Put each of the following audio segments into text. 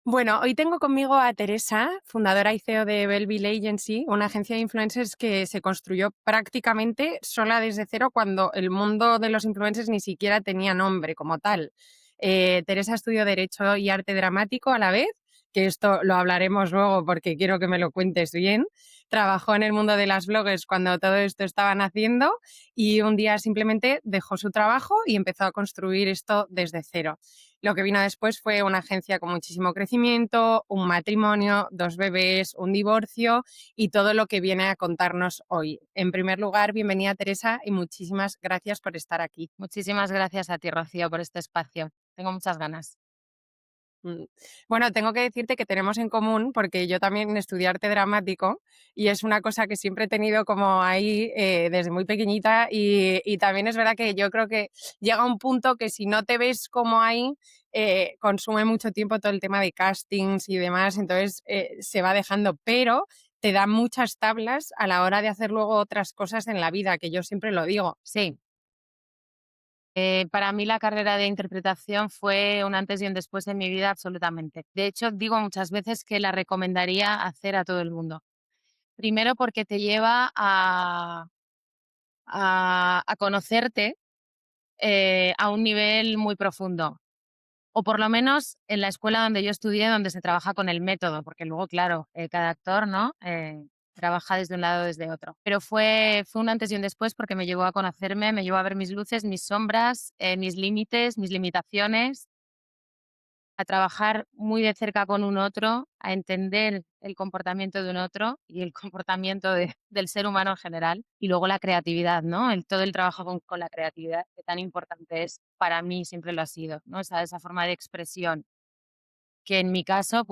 Bueno, hoy tengo conmigo a Teresa, fundadora y CEO de Belleville Agency, una agencia de influencers que se construyó prácticamente sola desde cero cuando el mundo de los influencers ni siquiera tenía nombre como tal. Teresa estudió Derecho y Arte Dramático a la vez, que esto lo hablaremos luego porque quiero que me lo cuentes bien. Trabajó en el mundo de las bloggers cuando todo esto estaba naciendo y un día simplemente dejó su trabajo y empezó a construir esto desde cero. Lo que vino después fue una agencia con muchísimo crecimiento, un matrimonio, 2 bebés, un divorcio y todo lo que viene a contarnos hoy. En primer lugar, bienvenida Teresa y muchísimas gracias por estar aquí. Muchísimas gracias a ti, Rocío, por este espacio. Tengo muchas ganas. Mm. Bueno, tengo que decirte que tenemos en común porque yo también estudié arte dramático y es una cosa que siempre he tenido como ahí desde muy pequeñita y también es verdad que yo creo que llega un punto que si no te ves como ahí, consume mucho tiempo todo el tema de castings y demás, entonces se va dejando, pero te da muchas tablas a la hora de hacer luego otras cosas en la vida, que yo siempre lo digo. Sí, para mí la carrera de interpretación fue un antes y un después en mi vida absolutamente. De hecho, digo muchas veces que la recomendaría hacer a todo el mundo. Primero porque te lleva a conocerte a un nivel muy profundo. O por lo menos en la escuela donde yo estudié, donde se trabaja con el método, porque luego, claro, cada actor, ¿no? Trabaja desde un lado o desde otro. Pero fue un antes y un después porque me llevó a conocerme, me llevó a ver mis luces, mis sombras, mis límites, mis limitaciones, a trabajar muy de cerca con un otro, a entender el comportamiento de un otro y el comportamiento del ser humano en general. Y luego la creatividad, ¿no? Todo el trabajo con la creatividad, que tan importante es para mí, siempre lo ha sido, ¿no? Esa forma de expresión que en mi caso,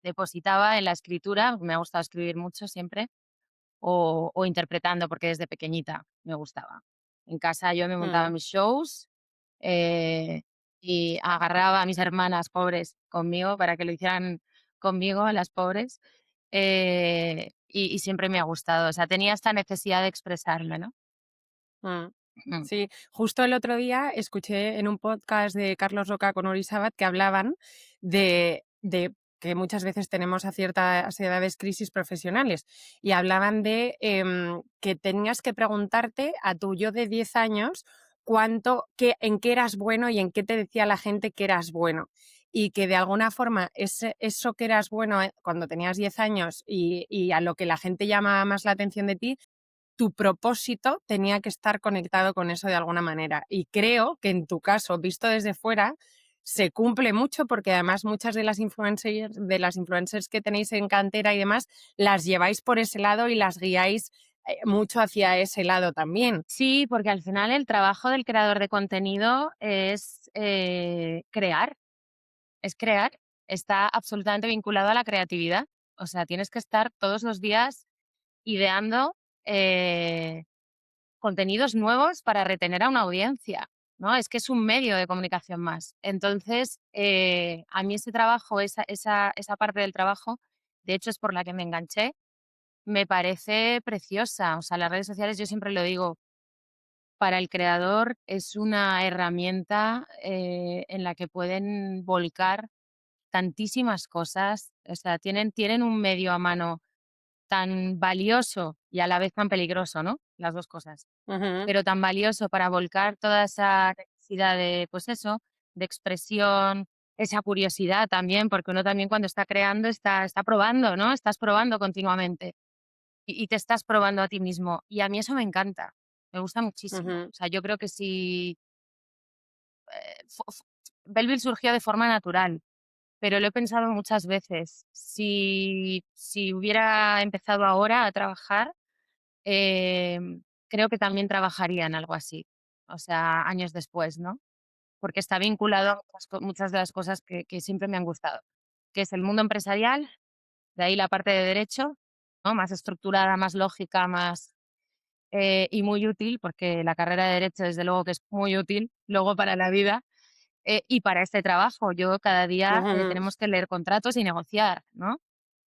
depositaba en la escritura, me ha gustado escribir mucho siempre, o interpretando, porque desde pequeñita me gustaba. En casa yo me montaba Mm. mis shows, eh, y agarraba a mis hermanas pobres conmigo para que lo hicieran conmigo, a las pobres, y siempre me ha gustado. O sea, tenía esta necesidad de expresarme, ¿no? Mm. Mm. Sí, justo el otro día escuché en un podcast de Carlos Roca con Uri Sabat que hablaban de que muchas veces tenemos a ciertas edades crisis profesionales y hablaban de que tenías que preguntarte a tu yo de 10 años en qué eras bueno y en qué te decía la gente que eras bueno. Y que de alguna forma eso que eras bueno cuando tenías 10 años y a lo que la gente llamaba más la atención de ti, tu propósito tenía que estar conectado con eso de alguna manera. Y creo que en tu caso, visto desde fuera, se cumple mucho porque además muchas de las influencers que tenéis en cantera y demás, las lleváis por ese lado y las guiáis mucho hacia ese lado también. Sí, porque al final el trabajo del creador de contenido es crear, está absolutamente vinculado a la creatividad. O sea, tienes que estar todos los días ideando eh, contenidos nuevos para retener a una audiencia, ¿no? Es que es un medio de comunicación más. Entonces, a mí ese trabajo, esa parte del trabajo, de hecho es por la que me enganché, me parece preciosa. O sea, las redes sociales, yo siempre lo digo, para el creador es una herramienta en la que pueden volcar tantísimas cosas. O sea, tienen un medio a mano tan valioso y a la vez tan peligroso, ¿no? Las dos cosas. Ujú, Pero tan valioso para volcar toda esa necesidad de, pues eso, de expresión, esa curiosidad también, porque uno también cuando está creando está probando, ¿no? Estás probando continuamente y te estás probando a ti mismo. Y a mí eso me encanta, me gusta muchísimo. O ujú, sea, yo creo que si Belleville surgió de forma natural, pero lo he pensado muchas veces. Si hubiera empezado ahora a trabajar, creo que también trabajaría en algo así, o sea, años después, ¿no? Porque está vinculado a muchas de las cosas que siempre me han gustado, que es el mundo empresarial, de ahí la parte de derecho, ¿no? Más estructurada, más lógica, más y muy útil, porque la carrera de derecho desde luego que es muy útil luego para la vida, y para este trabajo. Yo cada día ujú, tenemos que leer contratos y negociar, ¿no?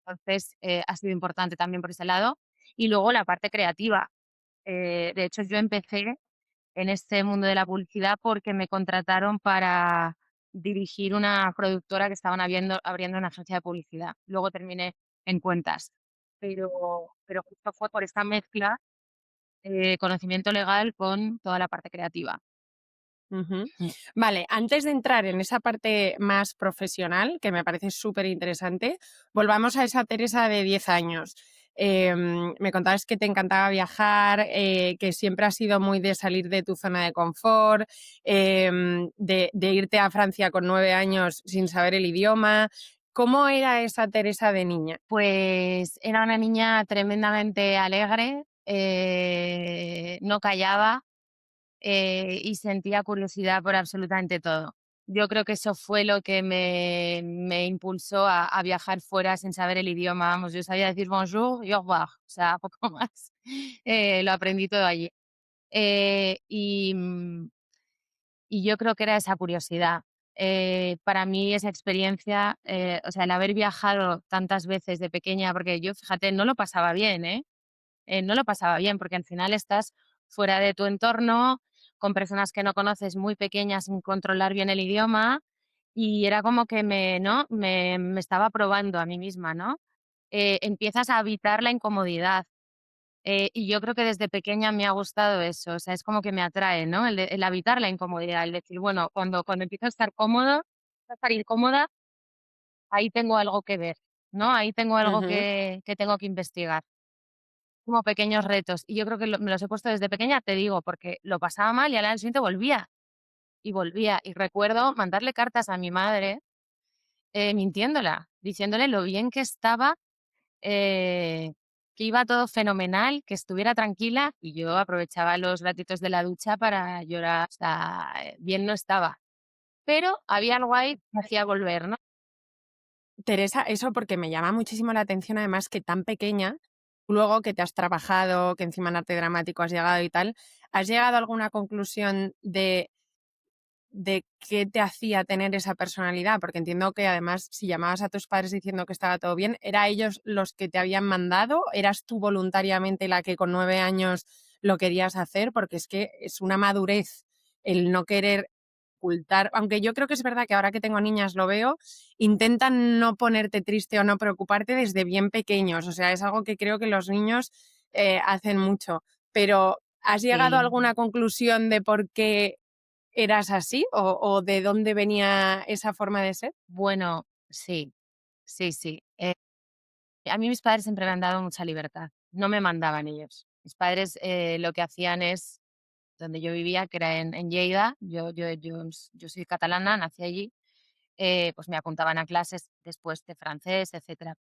Entonces, ha sido importante también por ese lado. Y luego la parte creativa. De hecho, yo empecé en este mundo de la publicidad porque me contrataron dirigir una productora que estaban abriendo una agencia de publicidad. Luego terminé en cuentas, pero justo fue por esta mezcla, conocimiento legal con toda la parte creativa. Ujú. Mm. Vale, antes de entrar en esa parte más profesional, que me parece súper interesante, volvamos a esa Teresa de 10 años. Me contabas que te encantaba viajar, que siempre has sido muy de salir de tu zona de confort, de irte a Francia con 9 años sin saber el idioma. ¿Cómo era esa Teresa de niña? Pues era una niña tremendamente alegre, no callaba, y sentía curiosidad por absolutamente todo. Yo creo que eso fue lo que me impulsó a viajar fuera sin saber el idioma. Vamos, yo sabía decir bonjour y au revoir, o sea, poco más. Lo aprendí todo allí. Eh, y, mm, y yo creo que era esa curiosidad. Para mí esa experiencia, o sea, el haber viajado tantas veces de pequeña, porque yo, fíjate, no lo pasaba bien, ¿eh? No lo pasaba bien, porque al final estás fuera de tu entorno, con personas que no conoces, muy pequeñas, sin controlar bien el idioma, y era como que ¿no? Me estaba probando a mí misma, ¿no? Empiezas a evitar la incomodidad. Y yo creo que desde pequeña me ha gustado eso, o sea, es como que me atrae, ¿no? El evitar la incomodidad, el decir, bueno, cuando empiezo a estar cómodo, a estar incómoda, ahí tengo algo que ver, ¿no? Ahí tengo algo Ujú, que tengo que investigar. Como pequeños retos. Y yo creo que me los he puesto desde pequeña, te digo, porque lo pasaba mal y al año siguiente volvía, y volvía. Y recuerdo mandarle cartas a mi madre, mintiéndola, diciéndole lo bien que estaba, que iba todo fenomenal, que estuviera tranquila, y yo aprovechaba los ratitos de la ducha para llorar. O sea, bien no estaba. Pero había algo ahí que me hacía volver, ¿no? Teresa, eso porque me llama muchísimo la atención, además, que tan pequeña, luego que te has trabajado, que encima en arte dramático has llegado y tal, ¿has llegado a alguna conclusión de qué te hacía tener esa personalidad? Porque entiendo que además, si llamabas a tus padres diciendo que estaba todo bien, ¿era ellos los que te habían mandado? ¿Eras tú voluntariamente la que con 9 años lo querías hacer? Porque es que es una madurez el no querer ocultar, aunque yo creo que es verdad que ahora que tengo niñas lo veo, intentan no ponerte triste o no preocuparte desde bien pequeños, o sea, es algo que creo que los niños hacen mucho, pero ¿has llegado a Sí. alguna conclusión de por qué eras así o de dónde venía esa forma de ser? Bueno, sí, sí, sí. A mí mis padres siempre me han dado mucha libertad, no me mandaban ellos. Mis padres, lo que hacían es donde yo vivía, que era en Lleida, yo soy catalana, nací allí, pues me apuntaban a clases después de francés, etcétera,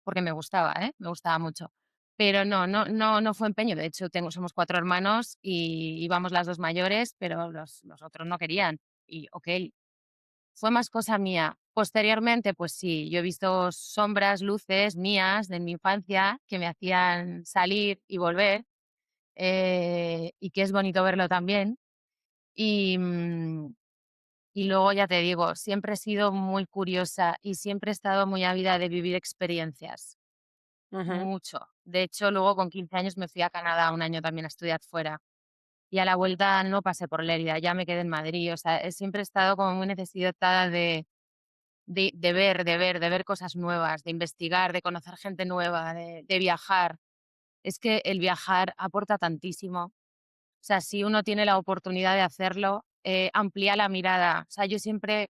porque me gustaba, ¿eh? Me gustaba mucho. Pero no fue empeño. De hecho, somos 4 hermanos y íbamos las 2 mayores, pero los otros no querían. Y okey, fue más cosa mía. Posteriormente, pues sí, yo he visto sombras, luces mías de mi infancia que me hacían salir y volver, y que es bonito verlo también. Y, y luego ya te digo, siempre he sido muy curiosa y siempre he estado muy ávida de vivir experiencias, Ujú, mucho. De hecho, luego con 15 años me fui a Canadá un año también a estudiar fuera. Y a la vuelta no pasé por Lérida, ya me quedé en Madrid. O sea, siempre he estado como muy necesitada de ver cosas nuevas, de investigar, de conocer gente nueva, de viajar. Es que el viajar aporta tantísimo. O sea, si uno tiene la oportunidad de hacerlo, amplía la mirada. O sea, yo siempre,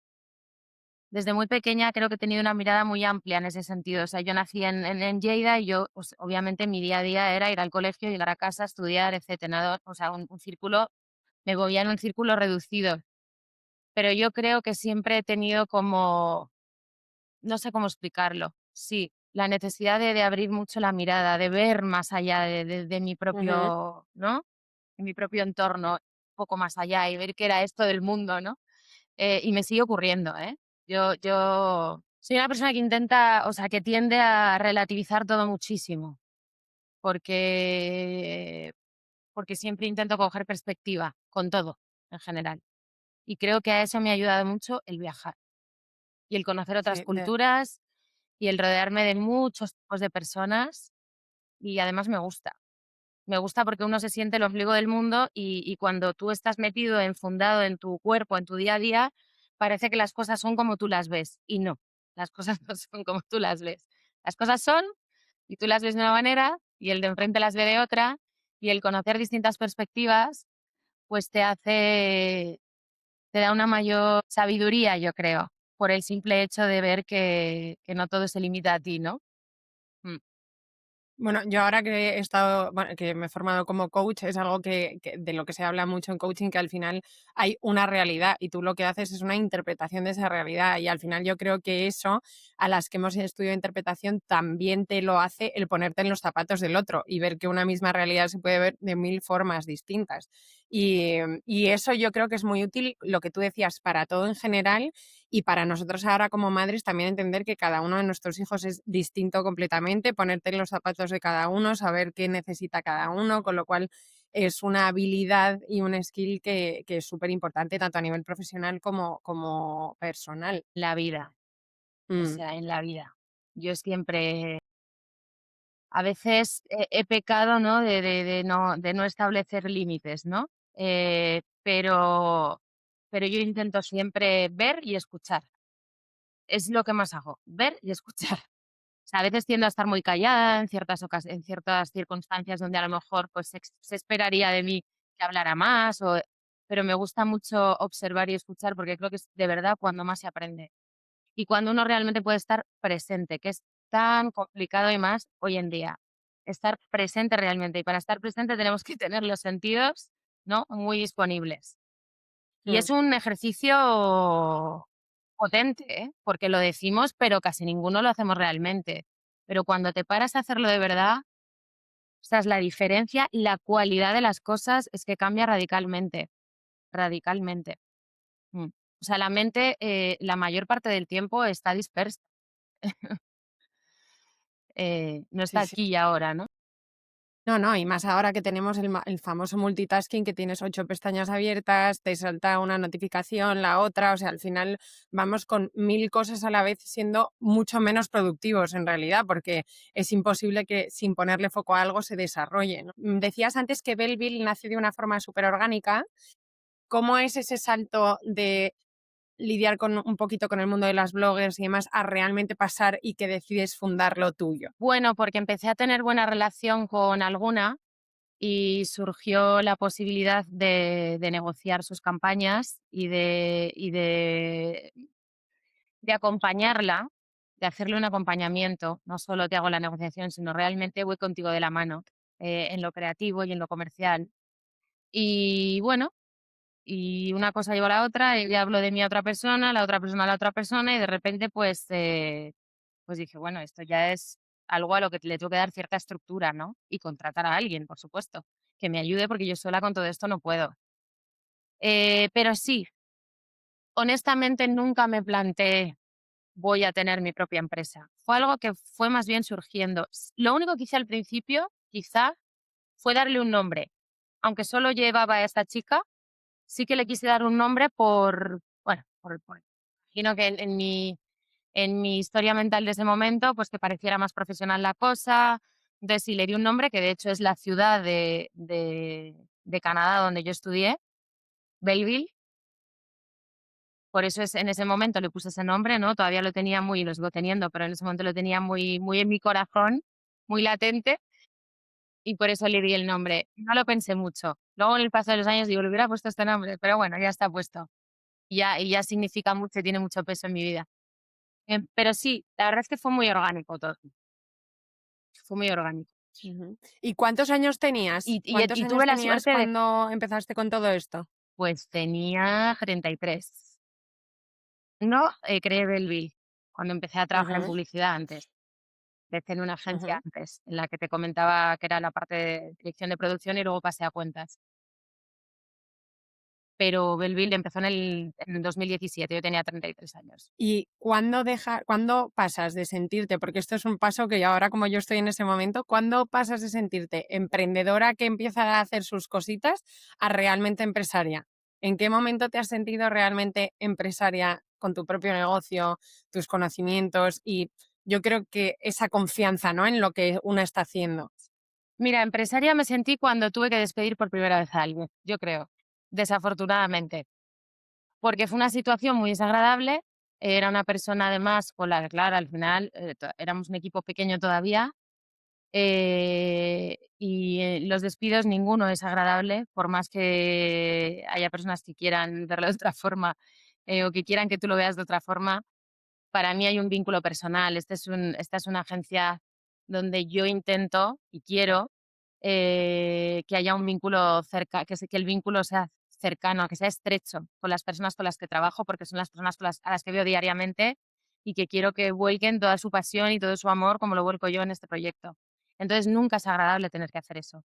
desde muy pequeña, creo que he tenido una mirada muy amplia en ese sentido. O sea, yo nací en Lleida y yo, pues, obviamente, mi día a día era ir al colegio, llegar a casa, estudiar, etcétera. ¿No? O sea, un círculo, me movía en un círculo reducido. Pero yo creo que siempre he tenido como, no sé cómo explicarlo. Sí, la necesidad de abrir mucho la mirada, de ver más allá de mi ujú. propio, ¿no? De mi propio entorno, un poco más allá y ver qué era esto del mundo, ¿no? Y me sigue ocurriendo, ¿eh? Yo soy una persona que intenta, o sea, que tiende a relativizar todo muchísimo, porque porque siempre intento coger perspectiva con todo, en general. Y creo que a eso me ha ayudado mucho el viajar y el conocer otras Sí, culturas y el rodearme de muchos tipos de personas, y además me gusta. Me gusta porque uno se siente el ombligo del mundo y cuando tú estás metido, enfundado en tu cuerpo, en tu día a día, parece que las cosas son como tú las ves y no, las cosas no son como tú las ves. Las cosas son y tú las ves de una manera y el de enfrente las ve de otra y el conocer distintas perspectivas pues te da una mayor sabiduría, yo creo, por el simple hecho de ver que no todo se limita a ti, ¿no? Mm. Bueno, yo ahora que he estado, bueno, que me he formado como coach, es algo que de lo que se habla mucho en coaching, que al final hay una realidad y tú lo que haces es una interpretación de esa realidad. Y al final yo creo que eso, a las que hemos estudiado interpretación, también te lo hace el ponerte en los zapatos del otro y ver que una misma realidad se puede ver de mil formas distintas. Y eso yo creo que es muy útil, lo que tú decías, para todo en general y para nosotros ahora como madres también entender que cada uno de nuestros hijos es distinto completamente, ponerte en los zapatos de cada uno, saber qué necesita cada uno, con lo cual es una habilidad y un skill que es súper importante tanto a nivel profesional como personal. La vida, o Mm, sea, en la vida. Yo siempre, a veces he pecado, ¿no? De no establecer límites, ¿no? Pero yo intento siempre ver y escuchar. Es lo que más hago, ver y escuchar. O sea, a veces tiendo a estar muy callada en ciertas circunstancias donde a lo mejor pues se esperaría de mí que hablara más, pero me gusta mucho observar y escuchar porque creo que es de verdad cuando más se aprende. Y cuando uno realmente puede estar presente, que es tan complicado y más hoy en día. Estar presente realmente. Y para estar presente tenemos que tener los sentidos, ¿no? Muy disponibles. Y mm. es un ejercicio potente, ¿eh? Porque lo decimos, pero casi ninguno lo hacemos realmente. Pero cuando te paras a hacerlo de verdad, ostras, la diferencia, la cualidad de las cosas es que cambia radicalmente, radicalmente. Mm. O sea, la mente, la mayor parte del tiempo está dispersa, no está Sí, sí. aquí y ahora, ¿no? No, no, y más ahora que tenemos el famoso multitasking, que tienes 8 pestañas abiertas, te salta una notificación, la otra, o sea, al final vamos con 1000 cosas a la vez siendo mucho menos productivos en realidad, porque es imposible que sin ponerle foco a algo se desarrolle, ¿no? Decías antes que Belleville nació de una forma superorgánica. ¿Cómo es ese salto de lidiar con un poquito con el mundo de las bloggers y demás a realmente pasar y que decides fundar lo tuyo? Bueno, porque empecé a tener buena relación con alguna y surgió la posibilidad de negociar sus campañas de acompañarla, de hacerle un acompañamiento. No solo te hago la negociación, sino realmente voy contigo de la mano, en lo creativo y en lo comercial. Y bueno, y una cosa llevó a la otra, ella habló de mí a otra persona, la otra persona a la otra persona, y de repente, pues dije, bueno, esto ya es algo a lo que le tengo que dar cierta estructura, ¿no? Y contratar a alguien, por supuesto, que me ayude porque yo sola con todo esto no puedo. Pero sí, honestamente nunca me planteé voy a tener mi propia empresa. Fue algo que fue más bien surgiendo. Lo único que hice al principio, quizá, fue darle un nombre. Aunque solo llevaba a esta chica, sí que le quise dar un nombre bueno, imagino que en mi historia mental de ese momento, pues que pareciera más profesional la cosa. Entonces sí le di un nombre, que de hecho es la ciudad de Canadá donde yo estudié, Belleville. Por eso en ese momento le puse ese nombre, ¿no? Todavía lo tenía muy, lo sigo teniendo, pero en ese momento lo tenía muy, muy en mi corazón, muy latente, y por eso le di el nombre. No lo pensé mucho. Luego en el paso de los años digo, le hubiera puesto este nombre, pero bueno, ya está puesto. Y ya significa mucho y tiene mucho peso en mi vida. Pero sí, la verdad es que fue muy orgánico todo. Fue muy orgánico. Ujú. ¿Y cuántos años tenías? ¿Cuántos Y años tuve la tenías suerte de, cuando empezaste con todo esto? pues tenía 33. No, creé Belleville cuando empecé a trabajar en Ujú, publicidad antes. Empecé en una agencia ujú. antes, en la que te comentaba que era la parte de dirección de producción y luego pasé a cuentas. Pero Belleville empezó en el 2017, yo tenía 33 años. ¿Y cuándo pasas de sentirte, porque esto es un paso que ahora como yo estoy en ese momento, cuándo pasas de sentirte emprendedora que empieza a hacer sus cositas a realmente empresaria? ¿En qué momento te has sentido realmente empresaria con tu propio negocio, tus conocimientos y yo creo que esa confianza, ¿no? En lo que una está haciendo. Mira, empresaria me sentí cuando tuve que despedir por primera vez a alguien, yo creo, desafortunadamente. porque fue una situación muy desagradable. Era una persona además con la que, claro, al final éramos un equipo pequeño todavía. Los despidos, ninguno es agradable, por más que haya personas que quieran verlo de otra forma, o que quieran que tú lo veas de otra forma. Para mí hay un vínculo personal. Esta es una agencia donde yo intento y quiero que haya un vínculo que el vínculo sea cercano, que sea estrecho con las personas con las que trabajo, porque son las personas a las que veo diariamente y que quiero que vuelquen toda su pasión y todo su amor como lo vuelco yo en este proyecto. Entonces nunca es agradable tener que hacer eso.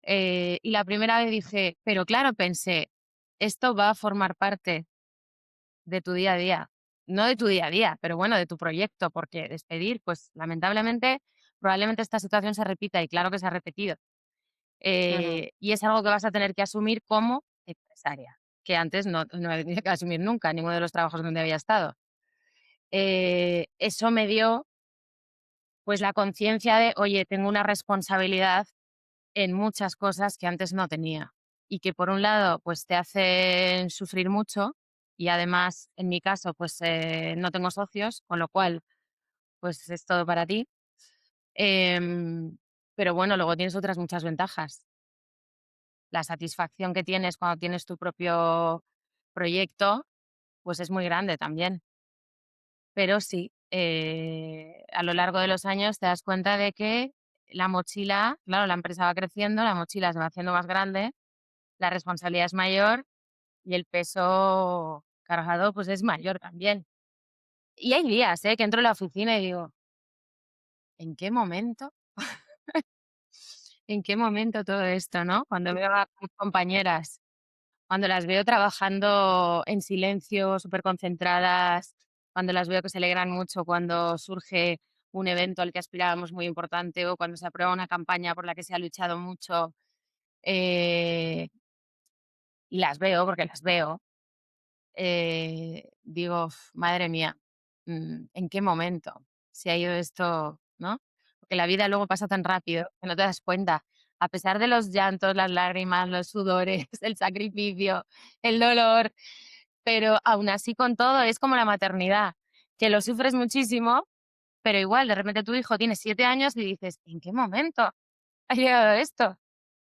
Y la primera vez dije, pero claro, pensé, esto va a formar parte de tu día a día. No de tu día a día, pero bueno, de tu proyecto, porque despedir, pues lamentablemente, probablemente esta situación se repita y claro que se ha repetido. Claro, Y es algo que vas a tener que asumir como empresaria, que antes no he tenido que asumir nunca en ninguno de los trabajos donde había estado. Eso me dio pues la conciencia de, oye, tengo una responsabilidad en muchas cosas que antes no tenía y que por un lado pues te hacen sufrir mucho y además en mi caso pues no tengo socios, con lo cual pues es todo para ti. Em, pero bueno, luego tienes otras muchas ventajas. La satisfacción que tienes cuando tienes tu propio proyecto pues es muy grande también. Pero sí, a lo largo de los años te das cuenta de que la mochila, claro, la empresa va creciendo, la mochila se va haciendo más grande, la responsabilidad es mayor y el peso cargado, pues, es mayor también. Y hay días, que entro en la oficina y digo: "¿En qué momento? ¿En qué momento todo esto?", ¿no? Cuando veo a mis compañeras, cuando las veo trabajando en silencio, superconcentradas, cuando las veo que se alegran mucho cuando surge un evento al que aspirábamos muy importante o cuando se aprueba una campaña por la que se ha luchado mucho, eh, y las veo, porque las veo. Digo: "Uf, madre mía, ¿en qué momento se ha ido esto?", ¿no? Porque la vida luego pasa tan rápido que no te das cuenta. A pesar de los llantos, las lágrimas, los sudores, el sacrificio, el dolor, pero aún así con todo es como la maternidad, que lo sufres muchísimo, pero igual de repente tu hijo tiene 7 años y dices: "¿En qué momento ha llegado esto?",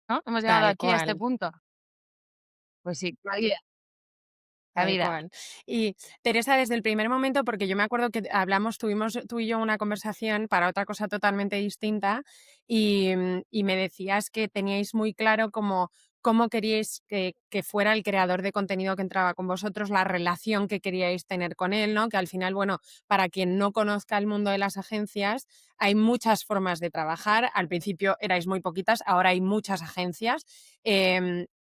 ¿no? Hemos llegado tal aquí a este cual. punto. Pues sí, la vida, la Tal vida. cual. Y Teresa, desde el primer momento, porque yo me acuerdo que hablamos, tuvimos tú y yo una conversación para otra cosa totalmente distinta y me decías que teníais muy claro cómo queríais que fuera el creador de contenido que entraba con vosotros, la relación que queríais tener con él, ¿no? Que al final, bueno, para quien no conozca el mundo de las agencias, hay muchas formas de trabajar. Al principio erais muy poquitas, ahora hay muchas agencias.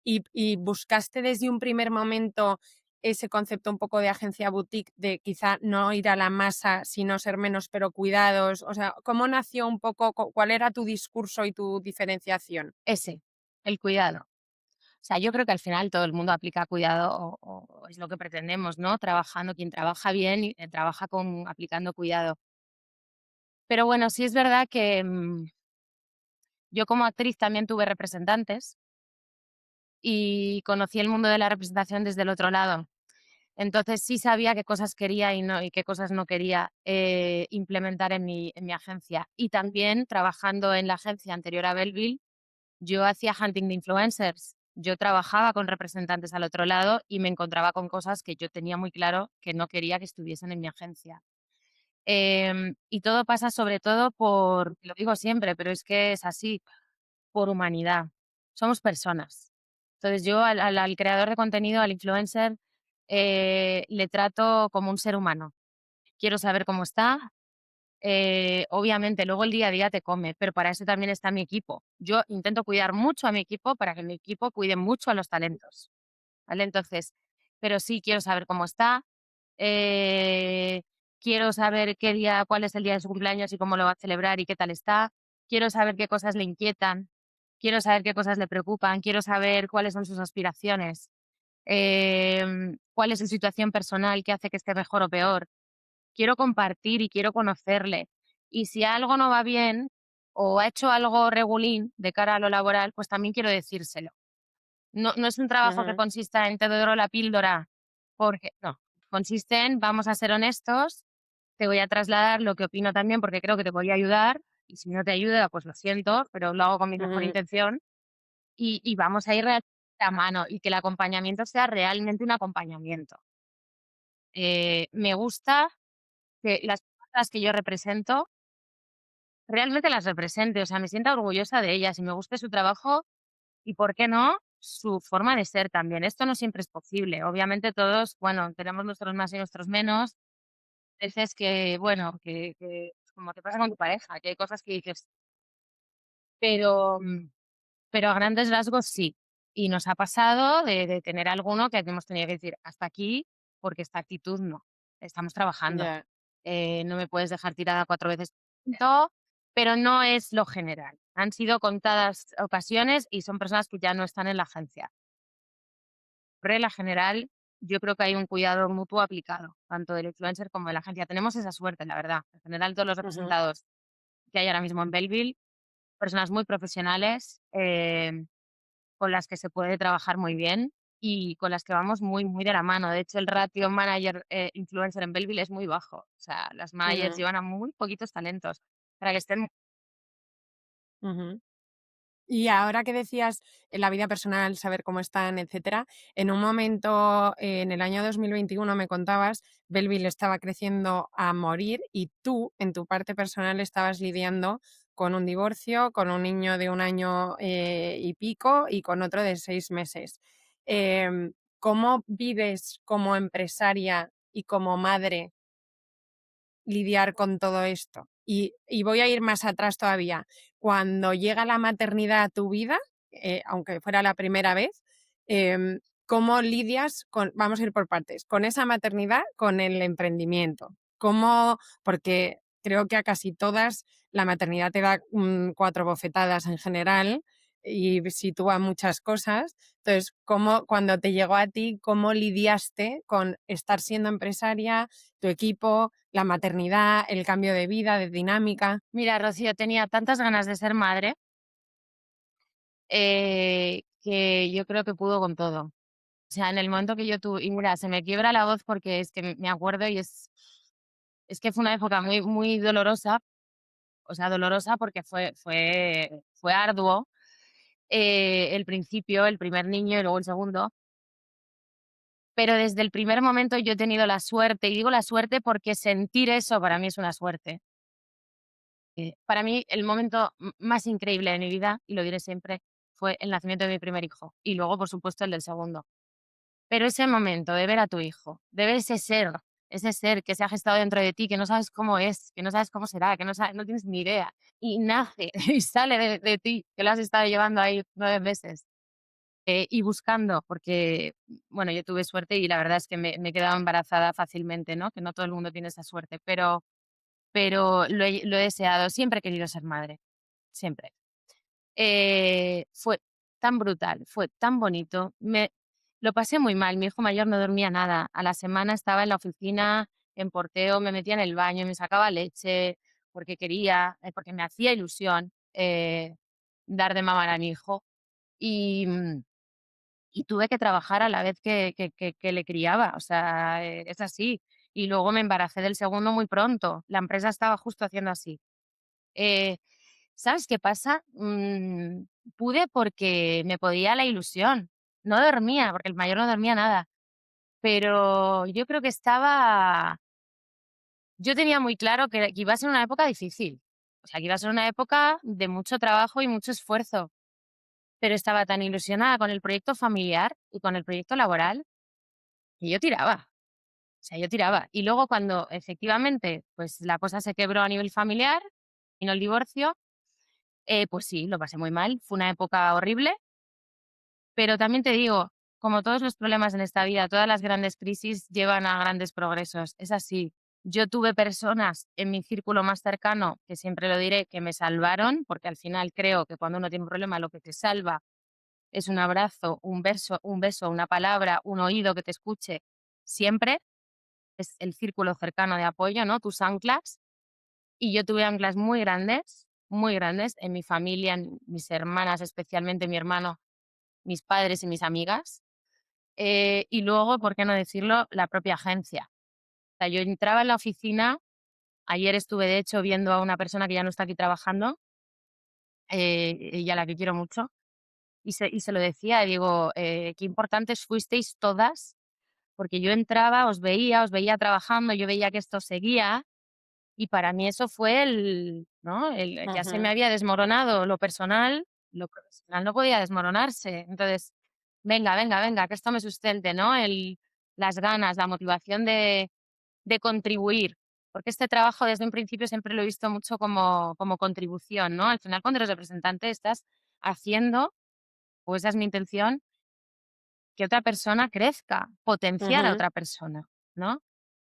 Y buscaste desde un primer momento ese concepto un poco de agencia boutique, de quizá no ir a la masa, sino ser menos pero cuidados. O sea, ¿cómo nació un poco, cuál era tu discurso y tu diferenciación? Ese, el cuidado. O sea, yo creo que al final todo el mundo aplica cuidado o es lo que pretendemos, ¿no? Trabajando, quien trabaja bien, trabaja con aplicando cuidado. Pero bueno, sí es verdad que yo como actriz también tuve representantes y conocí el mundo de la representación desde el otro lado. Entonces sí sabía qué cosas quería y qué cosas no quería implementar en en mi agencia. Y también trabajando en la agencia anterior a Belleville, yo hacía hunting de influencers. Yo trabajaba con representantes al otro lado y me encontraba con cosas que yo tenía muy claro que no quería que estuviesen en mi agencia. Y todo pasa sobre todo lo digo siempre, pero es que es así, por humanidad. Somos personas. Entonces yo al creador de contenido, al influencer, le trato como un ser humano. Quiero saber cómo está, obviamente, luego el día a día te come, pero para eso también está mi equipo. Yo intento cuidar mucho a mi equipo para que mi equipo cuide mucho a los talentos, ¿vale? Entonces, pero sí quiero saber cómo está, eh, quiero saber cuál es el día de su cumpleaños y cómo lo va a celebrar y qué tal está, quiero saber qué cosas le inquietan, quiero saber qué cosas le preocupan, quiero saber cuáles son sus aspiraciones, cuál es su situación personal que hace que esté mejor o peor. Quiero compartir y quiero conocerle. Y si algo no va bien o ha hecho algo regulín de cara a lo laboral, pues también quiero decírselo. No es un trabajo que Ujú. consista en te doy la píldora porque no, consiste en vamos a ser honestos, te voy a trasladar lo que opino también porque creo que te podría ayudar y si no te ayuda, pues lo siento, pero lo hago con mi mejor Ujú. intención y vamos a ir de la mano y que el acompañamiento sea realmente un acompañamiento. Me gusta que las personas que yo represento realmente las represente, o sea, me sienta orgullosa de ellas y me guste su trabajo y, ¿por qué no?, su forma de ser también. Esto no siempre es posible. Obviamente todos, bueno, tenemos nuestros más y nuestros menos. Veces que, bueno, que como te pasa con tu pareja, que hay cosas que dices, pero, pero a grandes rasgos sí. Y nos ha pasado de tener alguno que hemos tenido que decir hasta aquí, porque esta actitud no. Estamos trabajando. Ya. No me puedes dejar tirada 4 veces. No, pero no es lo general. Han sido contadas ocasiones y son personas que ya no están en la agencia. Regla general, yo creo que hay un cuidado mutuo aplicado, tanto del influencer como de la agencia. Tenemos esa suerte, la verdad. En general, todos los Ujú, representados que hay ahora mismo en Belleville, personas muy profesionales, con las que se puede trabajar muy bien y con las que vamos muy, muy de la mano. De hecho, el ratio manager influencer en Belleville es muy bajo. O sea, las managers ujú, llevan a muy poquitos talentos para que estén. ujú. Y ahora que decías en la vida personal, saber cómo están, etcétera, en un momento, en el año 2021 me contabas, Belleville estaba creciendo a morir y tú, en tu parte personal, estabas lidiando con un divorcio, con un niño de 1 año y pico y con otro de 6 meses. ¿Cómo vives como empresaria y como madre lidiar con todo esto? Y voy a ir más atrás todavía. Cuando llega la maternidad a tu vida, aunque fuera la primera vez, ¿cómo lidias con, vamos a ir por partes, con esa maternidad, con el emprendimiento? ¿Cómo? Porque creo que a casi todas la maternidad te da 4 bofetadas en general y sitúa muchas cosas. Entonces, ¿cómo, cuando te llegó a ti, cómo lidiaste con estar siendo empresaria, tu equipo, la maternidad, el cambio de vida, de dinámica? Mira, Rocío, tenía tantas ganas de ser madre que yo creo que pudo con todo. O sea, en el momento que yo tuve, y mira, se me quiebra la voz porque es que me acuerdo y es que fue una época muy, muy dolorosa, o sea, dolorosa porque fue arduo el principio, el primer niño y luego el segundo, pero desde el primer momento yo he tenido la suerte, y digo la suerte porque sentir eso para mí es una suerte. Para mí el momento más increíble de mi vida, y lo diré siempre, fue el nacimiento de mi primer hijo y luego, por supuesto, el del segundo. Pero ese momento de ver a tu hijo, de ver ese ser que se ha gestado dentro de ti, que no sabes cómo es, que no sabes cómo será, que no tienes ni idea, y nace y sale de ti, que lo has estado llevando ahí 9 meses, y buscando, porque, bueno, yo tuve suerte y la verdad es que me he quedado embarazada fácilmente, ¿no? Que no todo el mundo tiene esa suerte, pero lo he deseado, siempre he querido ser madre, siempre. Fue tan brutal, fue tan bonito. Lo pasé muy mal, mi hijo mayor no dormía nada. A la semana estaba en la oficina, en porteo, me metía en el baño, me sacaba leche, porque quería, porque me hacía ilusión dar de mamar a mi hijo. Y, y tuve que trabajar a la vez que le criaba, o sea, es así. Y luego me embaracé del segundo muy pronto. La empresa estaba justo haciendo así. Eh, ¿Sabes qué pasa? Pude porque me podía la ilusión. No dormía, porque el mayor no dormía nada, pero yo tenía muy claro que iba a ser una época difícil. O sea, que iba a ser una época de mucho trabajo y mucho esfuerzo, pero estaba tan ilusionada con el proyecto familiar y con el proyecto laboral que yo tiraba. O sea, yo tiraba. Y luego cuando efectivamente, pues la cosa se quebró a nivel familiar, y no el divorcio. Pues sí, lo pasé muy mal, fue una época horrible, pero también te digo, como todos los problemas en esta vida, todas las grandes crisis llevan a grandes progresos, es así. Yo tuve personas en mi círculo más cercano, que siempre lo diré, que me salvaron, porque al final creo que cuando uno tiene un problema lo que te salva es un abrazo, un beso, una palabra, un oído que te escuche siempre, es el círculo cercano de apoyo, ¿no? Tus anclas. Y yo tuve anclas muy grandes en mi familia, en mis hermanas, especialmente mi hermano, mis padres y mis amigas. Y luego, ¿por qué no decirlo?, la propia agencia. O sea, yo entraba en la oficina, ayer estuve de hecho viendo a una persona que ya no está aquí trabajando, y a la que quiero mucho, y se lo decía, digo, qué importantes fuisteis todas, porque yo entraba, os veía trabajando, yo veía que esto seguía, y para mí eso fue ya se me Ujú, había desmoronado lo profesional no podía desmoronarse. Entonces, venga, venga, venga, que esto me sustente, ¿no? Las ganas, la motivación de contribuir, porque este trabajo desde un principio siempre lo he visto mucho como contribución, ¿no? Al final, cuando eres representante, estás haciendo, o esa es mi intención, que otra persona crezca, potenciar a ujú. otra persona, ¿no?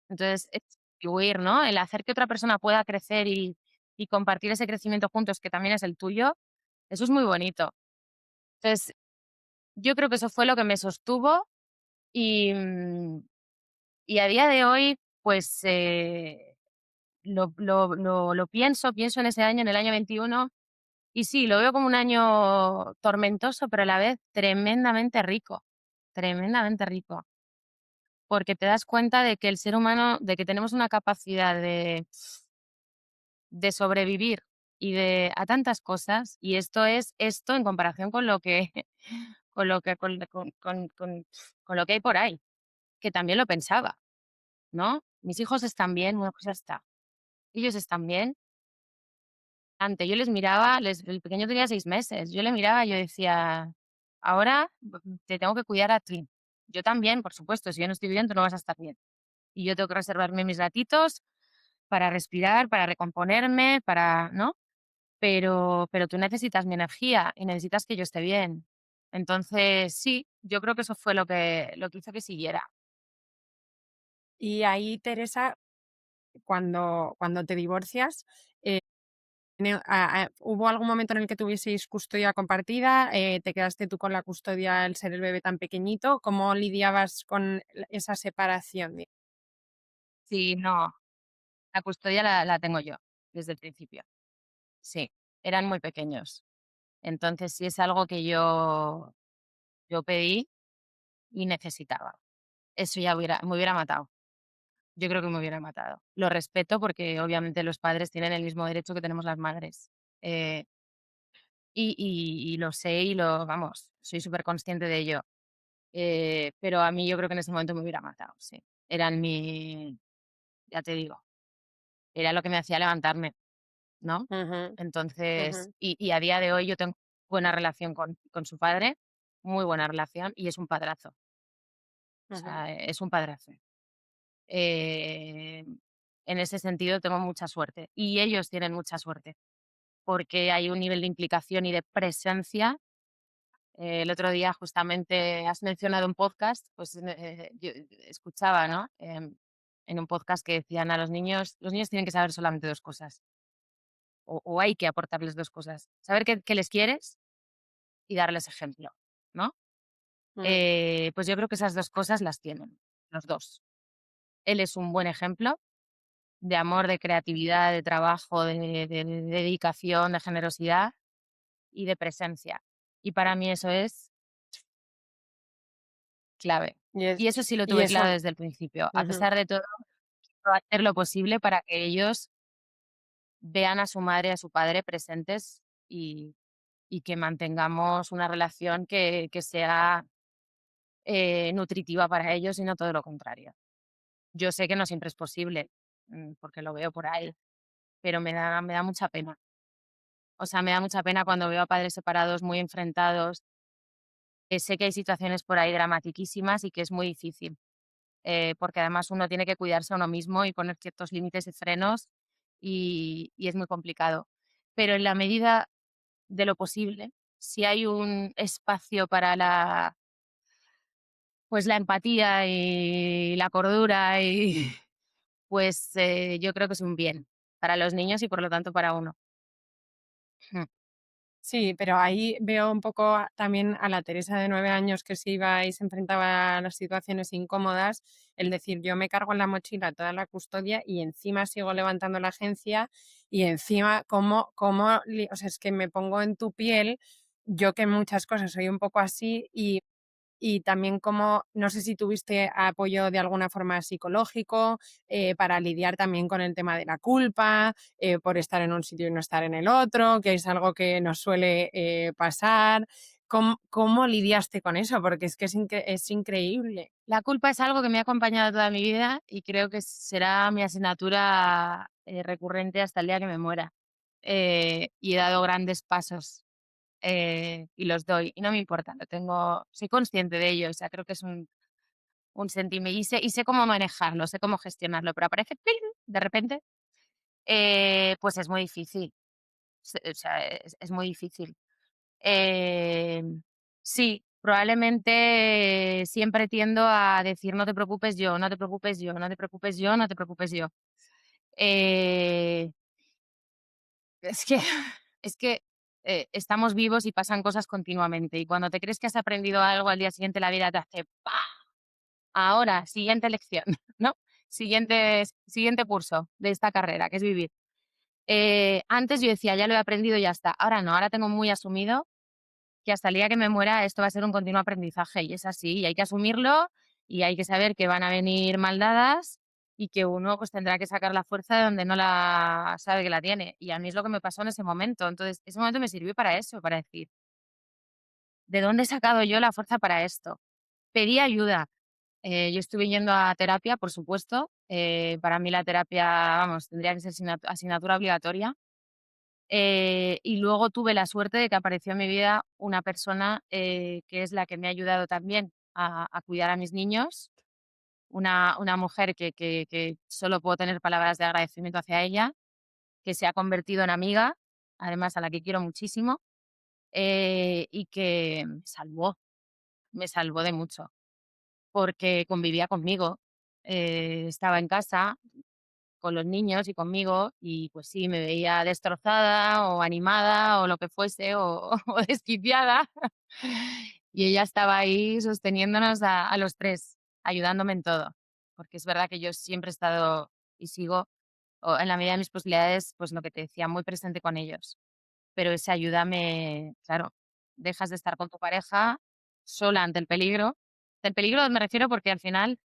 Entonces, es contribuir, ¿no? El hacer que otra persona pueda crecer y compartir ese crecimiento juntos, que también es el tuyo, eso es muy bonito. Entonces, yo creo que eso fue lo que me sostuvo y, y a día de hoy, pues, lo pienso en ese año, en el año 21, y sí, lo veo como un año tormentoso, pero a la vez tremendamente rico. Porque te das cuenta de que el ser humano, de que tenemos una capacidad de sobrevivir a tantas cosas, y esto es esto en comparación con lo que con lo que hay por ahí, que también lo pensaba, ¿no? Mis hijos están bien, bueno, pues ya está. Ellos están bien. Antes yo les miraba, el pequeño tenía 6 meses, yo le miraba y yo decía: "Ahora te tengo que cuidar a ti". Yo también, por supuesto, si yo no estoy bien, tú no vas a estar bien. Y yo tengo que reservarme mis ratitos para respirar, para recomponerme, ¿no? Pero tú necesitas mi energía y necesitas que yo esté bien. Entonces, sí, yo creo que eso fue lo que hizo que siguiera. Y ahí, Teresa, cuando te divorcias, ¿hubo algún momento en el que tuvieseis custodia compartida? ¿Te quedaste tú con la custodia al ser el bebé tan pequeñito? ¿Cómo lidiabas con esa separación? Sí, no, la custodia la tengo yo desde el principio. Sí, eran muy pequeños. Entonces, sí es algo que yo pedí y necesitaba. Eso ya me hubiera matado. Yo creo que me hubiera matado. Lo respeto porque obviamente los padres tienen el mismo derecho que tenemos las madres. Eh, y lo sé vamos, soy súper consciente de ello. Pero a mí yo creo que en ese momento me hubiera matado, sí. Eran ya te digo, era lo que me hacía levantarme, ¿no? Ujú, ujú, Entonces, y a día de hoy yo tengo buena relación con su padre, muy buena relación, y es un padrazo. O ujú. sea, es un padrazo. Eh, en ese sentido tengo mucha suerte. Y ellos tienen mucha suerte, porque hay un nivel de implicación y de presencia. El otro día justamente has mencionado un podcast, pues yo escuchaba, ¿no? En un podcast que decían a los niños tienen que saber solamente 2 cosas, o hay que aportarles 2 cosas, saber que les quieres y darles ejemplo, ¿no? Mm. Pues yo creo que esas 2 cosas las tienen, los 2. Él es un buen ejemplo de amor, de creatividad, de trabajo, de dedicación, de generosidad y de presencia. Y para mí eso es clave. Y es, Y eso sí lo y tuve es claro un- desde el principio. A ujú, pesar de todo, quiero hacer lo posible para que ellos vean a su madre y a su padre presentes y, y que mantengamos una relación que sea nutritiva para ellos y no todo lo contrario. Yo sé que no siempre es posible, porque lo veo por ahí, pero me da mucha pena. O sea, me da mucha pena cuando veo a padres separados muy enfrentados. Sé que hay situaciones por ahí dramatiquísimas y que es muy difícil, porque además uno tiene que cuidarse a uno mismo y poner ciertos límites y frenos y es muy complicado. Pero en la medida de lo posible, si hay un espacio para pues la empatía y la cordura pues yo creo que es un bien para los niños y por lo tanto para uno. Mm. sí, pero ahí veo un poco también a la Teresa de 9 años que se iba y se enfrentaba a las situaciones incómodas, el decir, yo me cargo en la mochila toda la custodia y encima sigo levantando la agencia y encima, o sea, es que me pongo en tu piel, yo que en muchas cosas soy un poco así y también cómo, no sé si tuviste apoyo de alguna forma psicológico para lidiar también con el tema de la culpa, por estar en un sitio y no estar en el otro, que es algo que nos suele pasar. ¿Cómo lidiaste con eso? Porque es que es increíble. La culpa es algo que me ha acompañado toda mi vida y creo que será mi asignatura recurrente hasta el día que me muera. Y he dado grandes pasos y los doy y no me importa, soy consciente de ello, o sea, creo que es un sentimiento y sé cómo manejarlo, sé cómo gestionarlo, pero aparece ¡ping! De repente, pues es muy difícil, o sea, es muy difícil. Em, sí, probablemente siempre tiendo a decir: "No te preocupes yo, no te preocupes yo, no te preocupes yo, no te preocupes yo". Eh, es que es que, estamos vivos y pasan cosas continuamente, y cuando te crees que has aprendido algo, al día siguiente la vida te hace ¡pa! Ahora, siguiente lección, ¿no? Siguiente curso de esta carrera, que es vivir. Antes yo decía: "Ya lo he aprendido y ya está". Ahora no, ahora tengo muy asumido que hasta el día que me muera esto va a ser un continuo aprendizaje y es así, y hay que asumirlo y hay que saber que van a venir maldadas y que uno pues tendrá que sacar la fuerza de donde no la sabe que la tiene. Y a mí es lo que me pasó en ese momento. Entonces, ese momento me sirvió para eso, para decir, ¿de dónde he sacado yo la fuerza para esto? Pedí ayuda. Yo estuve yendo a terapia, por supuesto. Para mí la terapia, vamos, tendría que ser asignatura obligatoria. Y luego tuve la suerte de que apareció en mi vida una persona, que es la que me ha ayudado también a cuidar a mis niños, una mujer que solo puedo tener palabras de agradecimiento hacia ella, que se ha convertido en amiga, además a la que quiero muchísimo, y que me salvó de mucho, porque convivía conmigo, estaba en casa con los niños y conmigo, y pues sí, me veía destrozada o animada o lo que fuese, o, o desquiciada, y ella estaba ahí sosteniéndonos a los tres, ayudándome en todo, porque es verdad que yo siempre he estado y sigo, o en la medida de mis posibilidades, pues lo que te decía, muy presente con ellos, pero esa ayuda claro, dejas de estar con tu pareja sola ante el peligro me refiero porque al final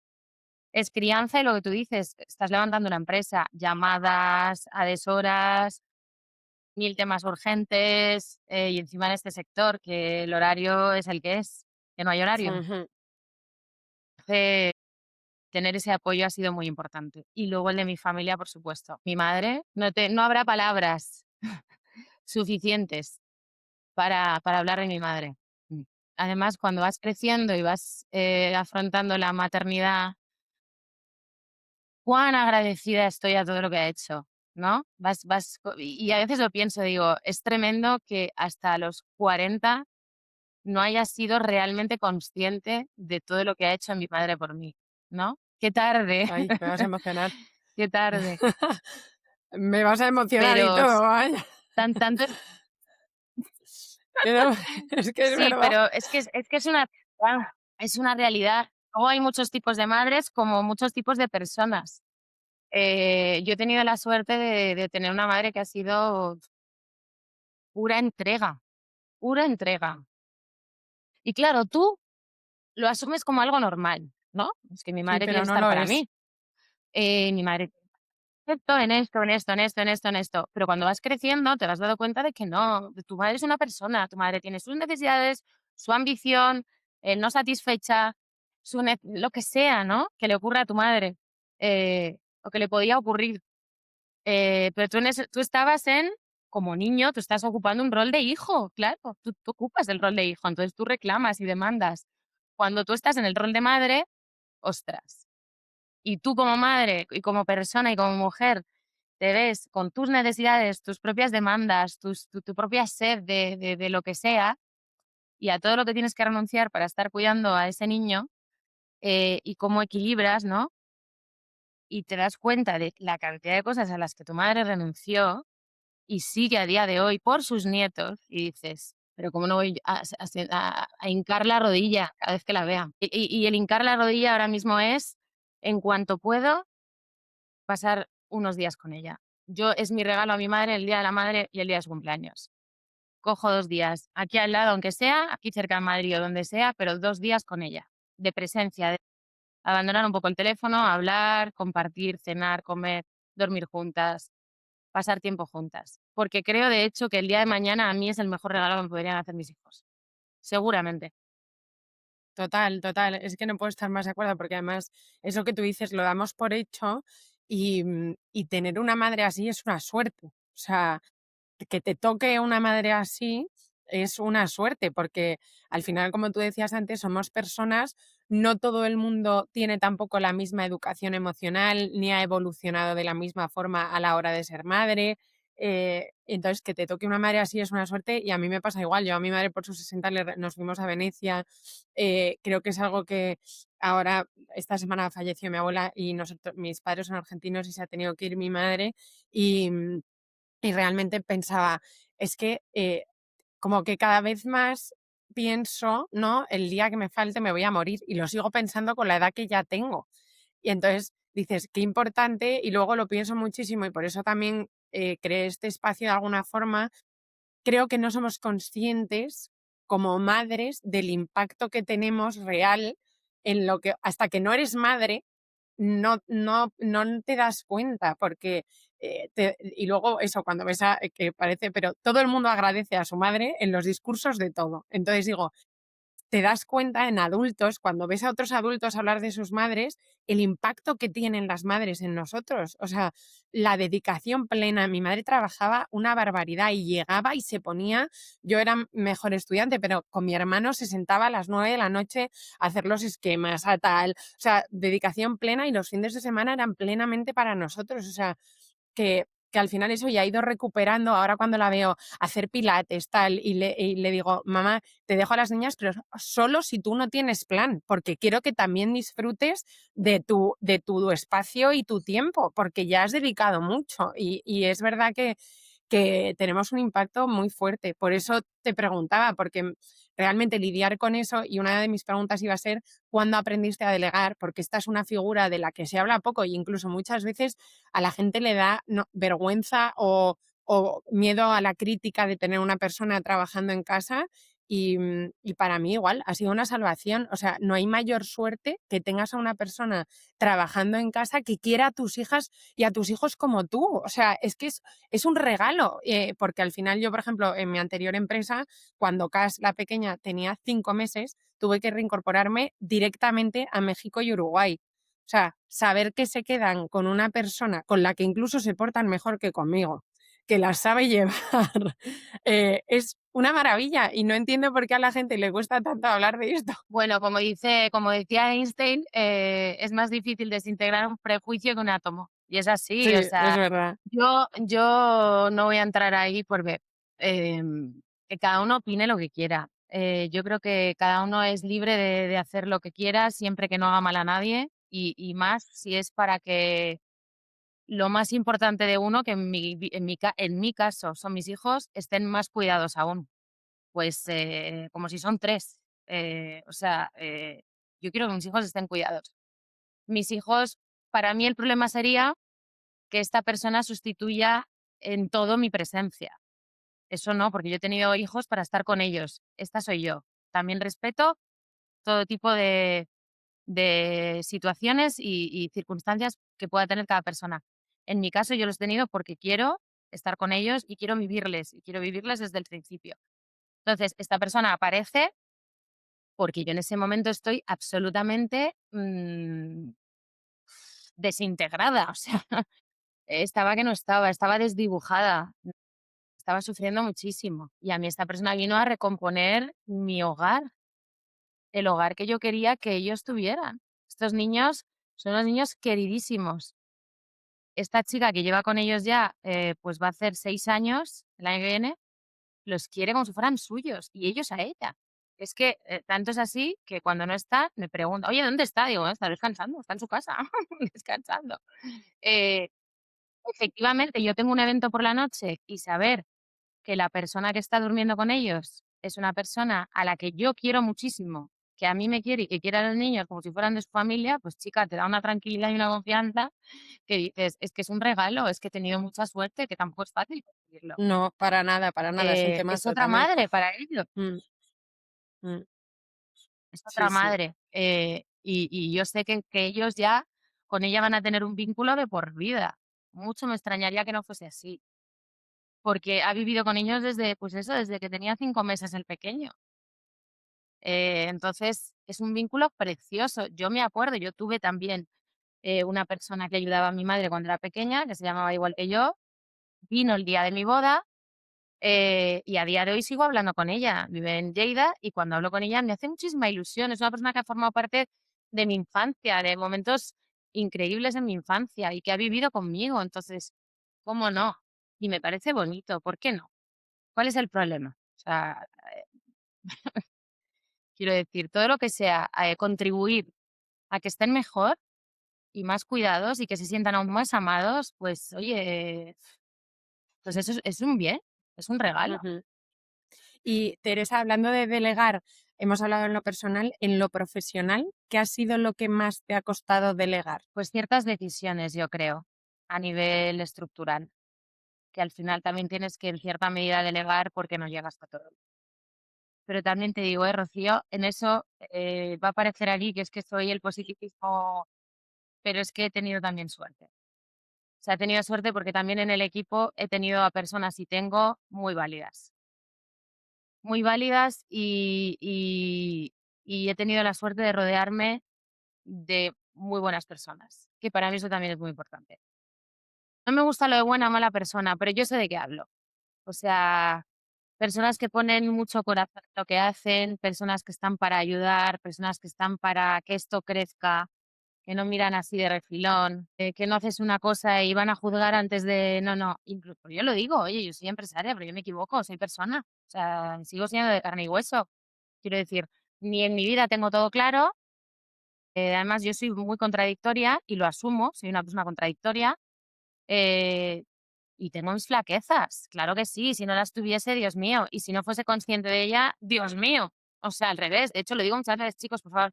es crianza y lo que tú dices, estás levantando una empresa, llamadas a deshoras, 1000 temas urgentes, y encima en este sector que el horario es el que es, que no hay horario. Ujú. Entonces, tener ese apoyo ha sido muy importante. Y luego el de mi familia, por supuesto. Mi madre, no habrá palabras suficientes para hablar de mi madre. Mm. Además, cuando vas creciendo y vas, afrontando la maternidad, cuán agradecida estoy a todo lo que ha hecho, ¿no? Y a veces lo pienso, digo, es tremendo que hasta los 40 no haya sido realmente consciente de todo lo que ha hecho mi madre por mí, ¿no? Qué tarde, Ay, me vas a emocionar. qué tarde. Me vas a emocionar y Pero todo, vaya. tanto Que no, es que es sí, verdad. pero es que es una realidad. Luego hay muchos tipos de madres como muchos tipos de personas. Yo he tenido la suerte de tener una madre que ha sido pura entrega, pura entrega. Y claro, tú lo asumes como algo normal, ¿no? Es que mi Sí, madre tiene pero que no estar lo para es. mí. Mi madre esto, en esto, en esto, en esto, en esto, en esto. Pero cuando vas creciendo te vas dando cuenta de que no, tu madre es una persona, tu madre tiene sus necesidades, su ambición, no satisfecha, lo que sea, ¿no? Que le ocurra a tu madre, o que le podía ocurrir. Pero tú estabas como niño, tú estás ocupando un rol de hijo, claro, tú ocupas el rol de hijo, entonces tú reclamas y demandas. Cuando tú estás en el rol de madre, ostras, y tú como madre y como persona y como mujer te ves con tus necesidades, tus propias demandas, tu propia sed de lo que sea, y a todo lo que tienes que renunciar para estar cuidando a ese niño, y cómo equilibras, ¿no? Y te das cuenta de la cantidad de cosas a las que tu madre renunció y sigue a día de hoy por sus nietos, y dices, pero ¿cómo no voy a hincar la rodilla cada vez que la vea? Y el hincar la rodilla ahora mismo es, en cuanto puedo, pasar unos días con ella. Es mi regalo a mi madre el día de la madre y el día de su cumpleaños. cojo 2 días, aquí al lado, aunque sea, aquí cerca de Madrid o donde sea, pero 2 días con ella, de presencia, de abandonar un poco el teléfono, hablar, compartir, cenar, comer, dormir juntas, pasar tiempo juntas. Porque creo, de hecho, que el día de mañana a mí es el mejor regalo que me podrían hacer mis hijos. Seguramente. Total, total. Es que no puedo estar más de acuerdo porque además eso que tú dices lo damos por hecho y tener una madre así es una suerte. O sea, que te toque una madre así es una suerte, porque al final, como tú decías antes, somos personas, no todo el mundo tiene tampoco la misma educación emocional, ni ha evolucionado de la misma forma a la hora de ser madre. Entonces, que te toque una madre así es una suerte y a mí me pasa igual. Yo a mi madre por sus 60 nos fuimos a Venecia. Creo que es algo que ahora, esta semana falleció mi abuela y nosotros, mis padres son argentinos y se ha tenido que ir mi madre y, y realmente pensaba, es que como que cada vez más pienso, ¿no? El día que me falte me voy a morir y lo sigo pensando con la edad que ya tengo. Y entonces dices, qué importante, y luego lo pienso muchísimo y por eso también creé este espacio de alguna forma. Creo que no somos conscientes como madres del impacto que tenemos real en lo que, hasta que no eres madre, no te das cuenta, porque y luego eso, cuando ves que parece, pero todo el mundo agradece a su madre en los discursos de todo. Entonces digo, te das cuenta en adultos, cuando ves a otros adultos hablar de sus madres, el impacto que tienen las madres en nosotros. O sea, la dedicación plena. Mi madre trabajaba una barbaridad y llegaba y se ponía, yo era mejor estudiante, pero con mi hermano se sentaba a las 9 de la noche a hacer los esquemas, a tal. O sea, dedicación plena y los fines de semana eran plenamente para nosotros. O sea, que al final eso ya ha ido recuperando. Ahora cuando la veo hacer pilates, tal, y le digo, mamá, te dejo a las niñas, pero solo si tú no tienes plan, porque quiero que también disfrutes de tu espacio y tu tiempo, porque ya has dedicado mucho. Y es verdad que tenemos un impacto muy fuerte. Por eso te preguntaba, porque realmente lidiar con eso, y una de mis preguntas iba a ser, ¿cuándo aprendiste a delegar? Porque esta es una figura de la que se habla poco e incluso muchas veces a la gente le da vergüenza o miedo a la crítica de tener una persona trabajando en casa. Y para mí igual ha sido una salvación. O sea, no hay mayor suerte que tengas a una persona trabajando en casa que quiera a tus hijas y a tus hijos como tú. O sea, es que es un regalo, porque al final yo, por ejemplo, en mi anterior empresa, cuando Cas, la pequeña, tenía 5 meses, tuve que reincorporarme directamente a México y Uruguay. O sea, saber que se quedan con una persona con la que incluso se portan mejor que conmigo, que las sabe llevar, es una maravilla y no entiendo por qué a la gente le cuesta tanto hablar de esto. Bueno, como decía Einstein, es más difícil desintegrar un prejuicio que un átomo. Y es Sí, así, o es sea, verdad. yo no voy a entrar ahí porque que cada uno opine lo que quiera. Yo creo que cada uno es libre de hacer lo que quiera siempre que no haga mal a nadie y más si es para que lo más importante de uno, que en mi caso son mis hijos, estén más cuidados aún. Pues, como si son 3 o sea, yo quiero que mis hijos estén cuidados. Mis hijos, para mí el problema sería que esta persona sustituya en todo mi presencia. Eso no, porque yo he tenido hijos para estar con ellos. Esta soy yo. También respeto todo tipo de situaciones y circunstancias que pueda tener cada persona. En mi caso, yo los he tenido porque quiero estar con ellos y quiero vivirles desde el principio. Entonces, esta persona aparece porque yo en ese momento estoy absolutamente, desintegrada, o sea, estaba que no estaba, estaba desdibujada, estaba sufriendo muchísimo. Y a mí esta persona vino a recomponer mi hogar, el hogar que yo quería que ellos tuvieran. Estos niños son unos niños queridísimos. Esta chica que lleva con ellos ya, pues va a hacer 6 años, el año que viene, los quiere como si fueran suyos y ellos a ella. Es que, tanto es así que cuando no está, me pregunta: "Oye, ¿dónde está?". Digo: "Está descansando, está en su casa, descansando". Eh, Efectivamente, yo tengo un evento por la noche y saber que la persona que está durmiendo con ellos es una persona a la que yo quiero muchísimo, que a mí me quiere y que quiere a los niños como si fueran de su familia, pues chica, te da una tranquilidad y una confianza que dices: "Es que es un regalo, es que he tenido mucha suerte", que tampoco es fácil. decirlo. No, para nada, es un Es temazo otra también. madre para ellos, Mm, mm, es sí, otra sí. madre. Y yo sé que ellos ya con ella van a tener un vínculo de por vida. Mucho me extrañaría que no fuese así, porque ha vivido con ellos desde, pues eso, desde que tenía 5 meses el pequeño. Entonces, es un vínculo precioso. Yo me acuerdo, yo tuve también una persona que ayudaba a mi madre cuando era pequeña, que se llamaba igual que yo, vino el día de mi boda. Y a día de hoy sigo hablando con ella. Vive en Lleida y cuando hablo con ella me hace muchísima ilusión. Es una persona que ha formado parte de mi infancia, de momentos increíbles en mi infancia y que ha vivido conmigo. Entonces, ¿cómo no? Y me parece bonito. ¿Por qué no? ¿Cuál es el problema? O sea, quiero decir, todo lo que sea contribuir a que estén mejor y más cuidados y que se sientan aún más amados, pues oye, pues eso es un bien, es un regalo. Ujú. Y Teresa, hablando de delegar, hemos hablado en lo personal, en lo profesional, ¿qué ha sido lo que más te ha costado delegar? Pues ciertas decisiones, yo creo, a nivel estructural, que al final también tienes que en cierta medida delegar porque no llegas a todo. Pero también te digo, Rocío, en eso va a parecer aquí que es que soy el positivismo, pero es que he tenido también suerte. O sea, he tenido suerte porque también en el equipo he tenido a personas y tengo muy válidas y he tenido la suerte de rodearme de muy buenas personas, que para mí eso también es muy importante. No me gusta lo de buena o mala persona, pero yo sé de qué hablo. O sea, personas que ponen mucho corazón en lo que hacen, personas que están para ayudar, personas que están para que esto crezca, que no miran así de refilón, que no haces una cosa y van a juzgar antes de... No, no, incluso yo lo digo, oye, yo soy empresaria, pero yo me equivoco, soy persona. O sea, sigo siendo de carne y hueso. Quiero decir, ni en mi vida tengo todo claro. Además, yo soy muy contradictoria y lo asumo, soy una persona contradictoria. eh, y tengo mis flaquezas, claro que sí, si no las tuviese, Dios mío, y si no fuese consciente de ella, Dios mío. O sea, al revés, de hecho, lo digo muchas veces, chicos, por favor,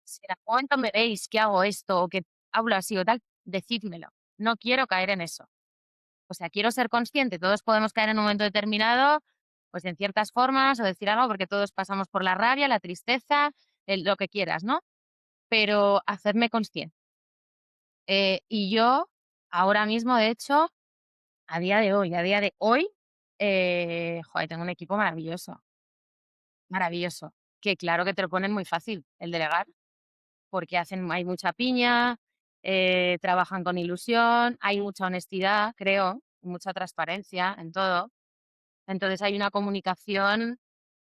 si en algún momento me veis que hago esto o que hablo así o tal, decídmelo. No quiero caer en eso. O sea, quiero ser consciente, todos podemos caer en un momento determinado, pues en ciertas formas o decir algo, porque todos pasamos por la rabia, la tristeza, lo que quieras, ¿no? Pero hacerme consciente. Y yo, ahora mismo, de hecho, a día de hoy, joder, tengo un equipo maravilloso, maravilloso, que claro que te lo ponen muy fácil el delegar, porque hay mucha piña, trabajan con ilusión, hay mucha honestidad, creo, mucha transparencia en todo. Entonces hay una comunicación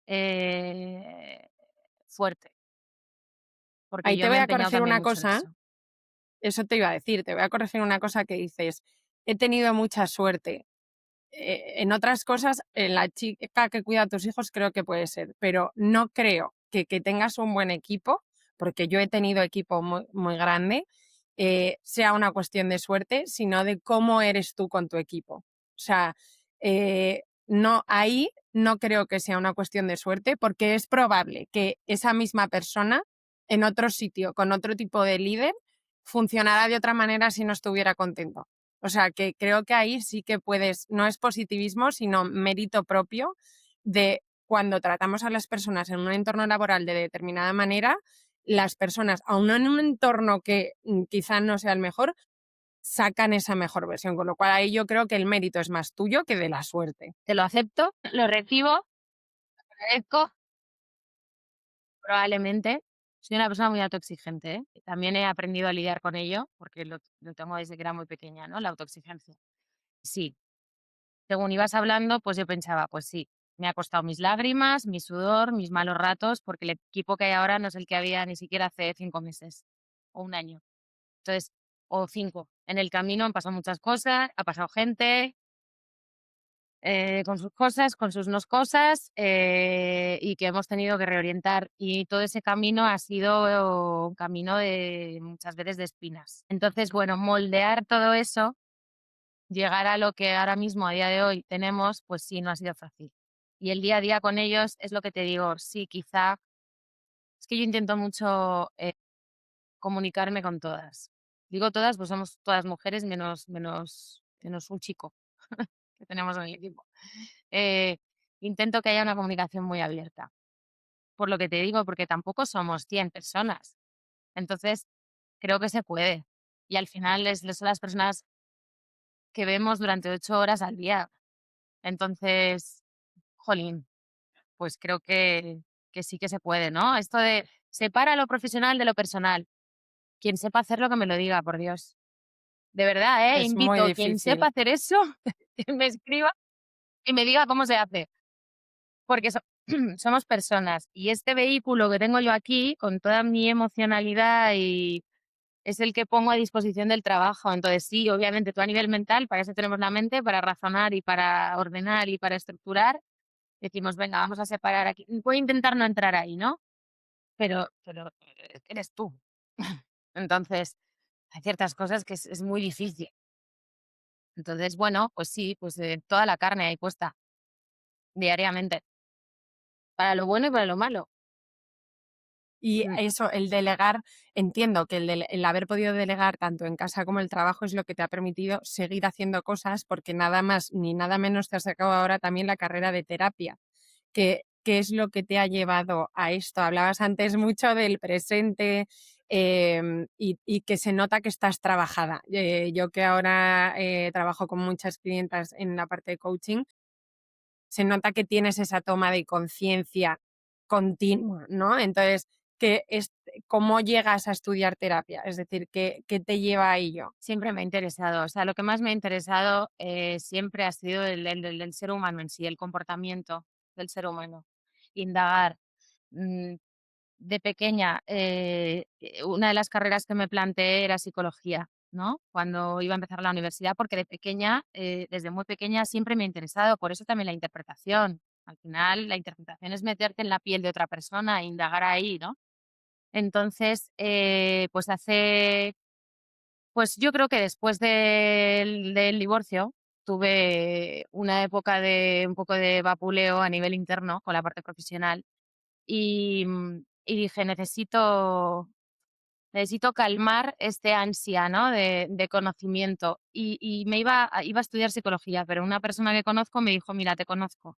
eh, fuerte, porque Ahí yo te me voy he a empeñado corregir también una mucho en cosa, eso. eso te iba a decir, te voy a corregir una cosa que dices, he tenido mucha suerte. En otras cosas, la chica que cuida a tus hijos creo que puede ser, pero no creo que tengas un buen equipo, porque yo he tenido equipo muy, muy grande, sea una cuestión de suerte, sino de cómo eres tú con tu equipo. O sea, no, ahí no creo que sea una cuestión de suerte, porque es probable que esa misma persona en otro sitio, con otro tipo de líder, funcionara de otra manera si no estuviera contento. O sea, que creo que ahí sí que puedes, no es positivismo, sino mérito propio de cuando tratamos a las personas en un entorno laboral de determinada manera, las personas, aun en un entorno que quizá no sea el mejor, sacan esa mejor versión. Con lo cual ahí yo creo que el mérito es más tuyo que de la suerte. Te lo acepto, lo recibo, agradezco. Probablemente. Soy una persona muy autoexigente, ¿eh? También he aprendido a lidiar con ello, porque lo tengo desde que era muy pequeña, ¿no? La autoexigencia. Sí, según ibas hablando, pues yo pensaba, pues sí, me ha costado mis lágrimas, mi sudor, mis malos ratos, porque el equipo que hay ahora no es el que había ni siquiera hace 5 meses o un año. Entonces, o 5. En el camino han pasado muchas cosas, ha pasado gente, con sus cosas, con sus no cosas, y que hemos tenido que reorientar. Y todo ese camino ha sido un camino de muchas veces de espinas. Entonces, bueno, moldear todo eso, llegar a lo que ahora mismo, a día de hoy, tenemos, pues sí, no ha sido fácil. Y el día a día con ellos es lo que te digo, sí, quizá, es que yo intento mucho comunicarme con todas. Digo todas, pues somos todas mujeres menos un chico. que tenemos en el equipo. Eh, Intento que haya una comunicación muy abierta. Por lo que te digo, porque tampoco somos 100 personas. Entonces, creo que se puede. Y al final son las personas que vemos durante 8 horas al día. Entonces, jolín, pues creo que sí que se puede, ¿no? Esto de separa lo profesional de lo personal. Quien sepa hacerlo, que me lo diga, por Dios. De verdad, Es muy invito, quien difícil. sepa hacer eso, que me escriba y me diga cómo se hace. Porque somos personas y este vehículo que tengo yo aquí, con toda mi emocionalidad y es el que pongo a disposición del trabajo. Entonces, sí, obviamente, tú a nivel mental, para eso tenemos la mente, para razonar y para ordenar y para estructurar, decimos, venga, vamos a separar aquí. Voy a intentar no entrar ahí, ¿no? Pero eres tú. Entonces, hay ciertas cosas que es muy difícil. Entonces, bueno, pues sí, pues toda la carne ahí puesta, diariamente, para lo bueno y para lo malo. Y Mm, eso, el delegar, entiendo que el haber podido delegar tanto en casa como el trabajo es lo que te ha permitido seguir haciendo cosas, porque nada más ni nada menos te has sacado ahora también la carrera de terapia. ¿Qué es lo que te ha llevado a esto? Hablabas antes mucho del presente y que se nota que estás trabajada. Yo que ahora trabajo con muchas clientas en la parte de coaching, se nota que tienes esa toma de conciencia continua, ¿no? Entonces, ¿cómo llegas a estudiar terapia? Es decir, ¿qué te lleva a ello? Siempre me ha interesado, o sea, lo que más me ha interesado siempre ha sido el ser humano en sí, el comportamiento del ser humano, indagar. Mm, de pequeña, una de las carreras que me planteé era psicología, ¿no? Cuando iba a empezar la universidad, porque de pequeña, desde muy pequeña, siempre me ha interesado, por eso también la interpretación. Al final, la interpretación es meterte en la piel de otra persona e indagar ahí, ¿no? Entonces, pues yo creo que después del divorcio tuve una época de un poco de vapuleo a nivel interno con la parte profesional y dije: necesito calmar este ansia, ¿no?, de conocimiento. Y iba a estudiar psicología, pero una persona que conozco me dijo: "Mira, te conozco,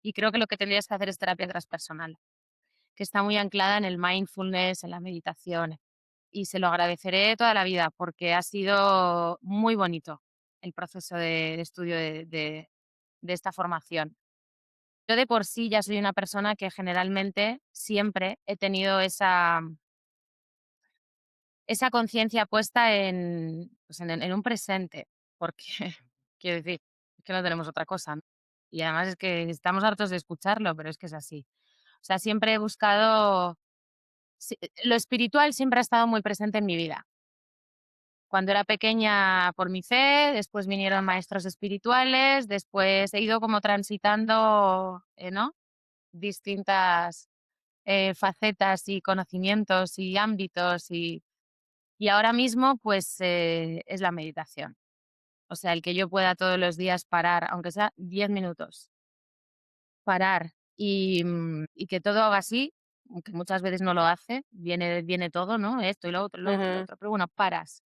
y creo que lo que tendrías que hacer es terapia transpersonal", que está muy anclada en el mindfulness, en la meditación. Y se lo agradeceré toda la vida, porque ha sido muy bonito el proceso de estudio de esta formación. Yo de por sí ya soy una persona que generalmente siempre he tenido esa conciencia puesta en, pues en un presente, porque quiero decir, es que no tenemos otra cosa, ¿no? Y además es que estamos hartos de escucharlo, pero es que es así. O sea, siempre he buscado, lo espiritual siempre ha estado muy presente en mi vida. Cuando era pequeña por mi fe, después vinieron maestros espirituales, después he ido como transitando, ¿no?, distintas facetas y conocimientos y ámbitos y ahora mismo pues es la meditación. O sea, el que yo pueda todos los días parar, aunque sea 10 minutos, parar y que todo haga así, aunque muchas veces no lo hace, viene todo, ¿no? Esto y lo otro, lo otro y lo Ujú. otro, pero bueno, paras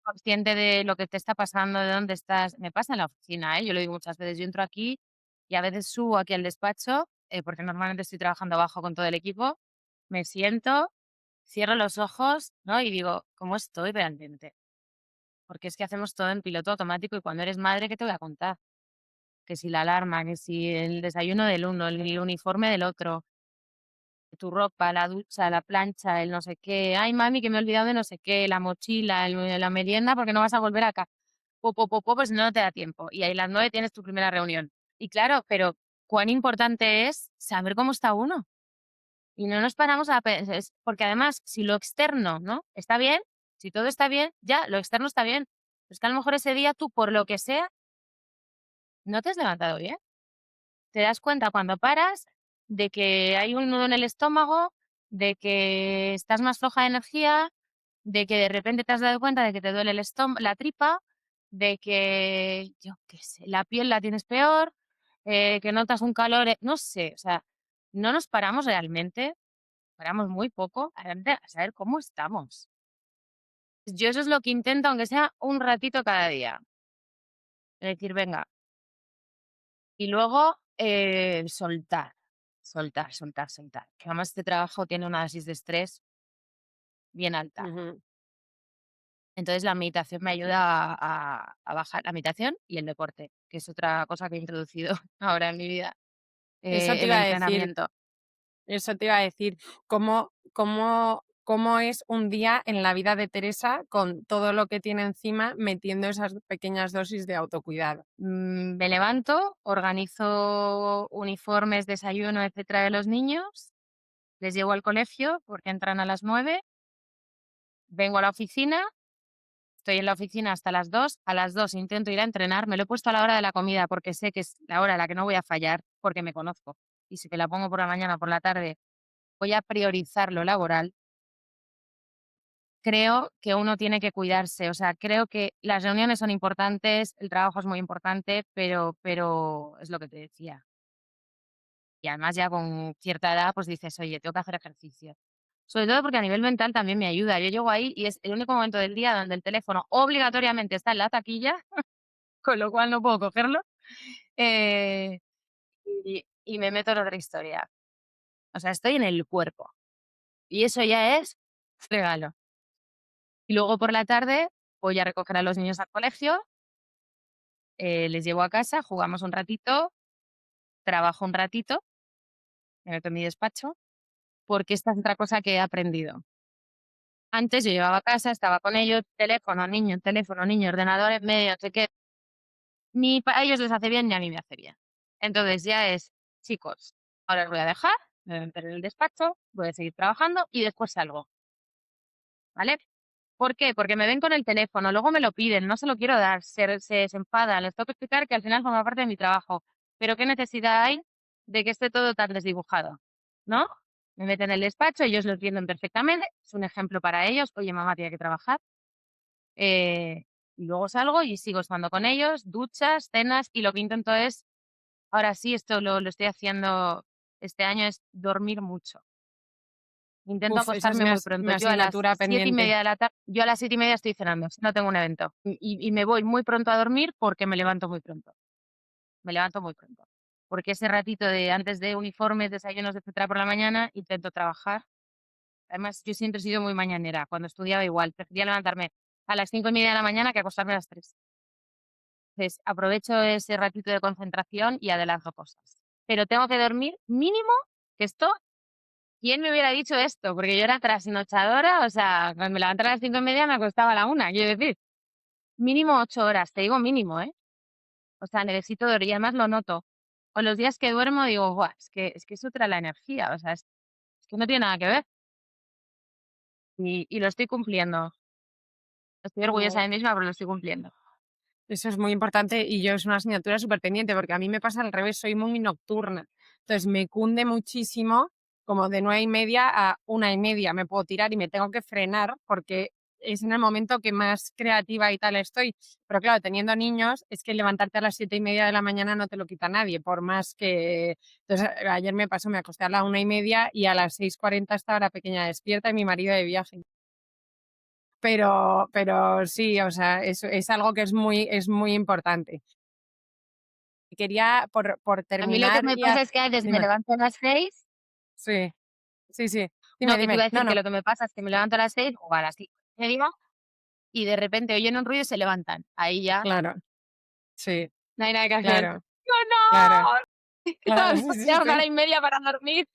consciente de lo que te está pasando, de dónde estás. Me pasa en la oficina, ¿eh? Yo lo digo muchas veces, yo entro aquí y a veces subo aquí al despacho, porque normalmente estoy trabajando abajo con todo el equipo, me siento, cierro los ojos, ¿no? Y digo, ¿cómo estoy realmente? Porque es que hacemos todo en piloto automático y cuando eres madre, ¿qué te voy a contar? Que si la alarma, que si el desayuno del uno, el uniforme del otro, tu ropa, la ducha, la plancha, el no sé qué. Ay, mami, que me he olvidado de no sé qué, la mochila, la merienda, porque no vas a volver acá. Pues no te da tiempo. Y ahí a las 9 tienes tu primera reunión. Y claro, pero cuán importante es saber cómo está uno. Y no nos paramos a pensar, porque además, si lo externo, ¿no?, está bien, si todo está bien, ya, lo externo está bien. Es que a lo mejor ese día tú, por lo que sea, no te has levantado bien. Te das cuenta cuando paras de que hay un nudo en el estómago, de que estás más floja de energía, de que de repente te has dado cuenta de que te duele la tripa, de que, yo qué sé, la piel la tienes peor, que notas un calor, no sé, o sea, no nos paramos realmente, paramos muy poco a saber cómo estamos. Yo eso es lo que intento, aunque sea un ratito cada día. Es decir, venga. Y luego, soltar. Que además este trabajo tiene una dosis de estrés bien alta. Ujú. Entonces la meditación me ayuda a bajar la meditación y el deporte, que es otra cosa que he introducido ahora en mi vida, Eso te el iba a decir. entrenamiento. Eso te iba a decir, ¿cómo es un día en la vida de Teresa con todo lo que tiene encima metiendo esas pequeñas dosis de autocuidado? Me levanto, organizo uniformes, desayuno, etcétera, de los niños, les llevo al colegio porque entran a las 9, vengo a la oficina, estoy en la oficina hasta las 2, a las 2 intento ir a entrenar, me lo he puesto a la hora de la comida porque sé que es la hora a la que no voy a fallar, porque me conozco. Y si me la pongo por la mañana o por la tarde, voy a priorizar lo laboral. Creo que uno tiene que cuidarse, o sea, creo que las reuniones son importantes, el trabajo es muy importante, pero es lo que te decía. Y además ya con cierta edad, pues dices: "Oye, tengo que hacer ejercicio". Sobre todo porque a nivel mental también me ayuda. Yo llego ahí y es el único momento del día donde el teléfono obligatoriamente está en la taquilla, con lo cual no puedo cogerlo, eh, y me meto en otra historia. O sea, estoy en el cuerpo, y eso ya es regalo. Y luego por la tarde voy a recoger a los niños al colegio, les llevo a casa, jugamos un ratito, trabajo un ratito, me meto en mi despacho, porque esta es otra cosa que he aprendido. Antes yo llegaba a casa, estaba con ellos, teléfono, niño, ordenador en medio, no sé qué. Ni a ellos les hace bien, ni a mí me hace bien. Entonces ya es, chicos, ahora os voy a dejar, me voy a meter en el despacho, voy a seguir trabajando y después salgo, ¿vale? ¿Por qué? Porque me ven con el teléfono, luego me lo piden, no se lo quiero dar, se enfadan, les tengo que explicar que al final forma parte de mi trabajo. Pero ¿qué necesidad hay de que esté todo tan desdibujado? ¿No? Me meten en el despacho, ellos lo entienden perfectamente, es un ejemplo para ellos, oye, mamá tiene que trabajar. eh, y luego salgo y sigo estando con ellos, duchas, cenas, y lo que intento es, ahora sí, esto lo estoy haciendo este año, es dormir mucho. Intento Uf, esa es acostarme muy pronto. mi Yo a las asignatura 7:30 pendiente. de la tarde, yo a las 7:30 estoy cenando, si no tengo un evento. Y me voy muy pronto a dormir porque me levanto muy pronto. Me levanto muy pronto. Porque ese ratito de antes de uniformes, desayunos, etcétera, por la mañana, intento trabajar. Además, yo siempre he sido muy mañanera. Cuando estudiaba igual, prefería levantarme a las 5:30 de la mañana que acostarme a las 3. Entonces, aprovecho ese ratito de concentración y adelanto cosas. Pero tengo que dormir mínimo, que esto, ¿quién me hubiera dicho esto? Porque yo era trasnochadora, o sea, cuando me levantaba a las 5:30 me acostaba a la 1, quiero decir, mínimo 8 horas, te digo mínimo, ¿eh? O sea, necesito dormir y además lo noto. O los días que duermo digo: "Buah, es que es otra la energía", o sea, es que no tiene nada que ver, y lo estoy cumpliendo. Estoy orgullosa de mí misma, pero lo estoy cumpliendo. Eso es muy importante y yo es una asignatura súper pendiente porque a mí me pasa al revés, soy muy nocturna. Entonces me cunde muchísimo, como de 9:30 a 1:30 me puedo tirar y me tengo que frenar porque es en el momento que más creativa y tal estoy. Pero claro, teniendo niños, es que levantarte a las 7:30 de la mañana no te lo quita nadie, por más que... Entonces ayer me pasó, me acosté a la 1:30 y a las 6:40 estaba la pequeña despierta y mi marido de viaje. Pero sí, o sea, es algo que es muy importante. Quería por A mí lo que terminar me pasa es que a veces me dime. levanto a las 6. Sí, sí, sí. No, Dime, que te iba dime. a No, decir que no, lo que me pasa es que me levanto a las 6 o a las 5:30 y de repente oyen un ruido y se levantan. Ahí ya claro, sí, no hay nada que hacer. claro, ¡Yo claro, no! claro, sí, sí, Ya sí, hora y media para dormir.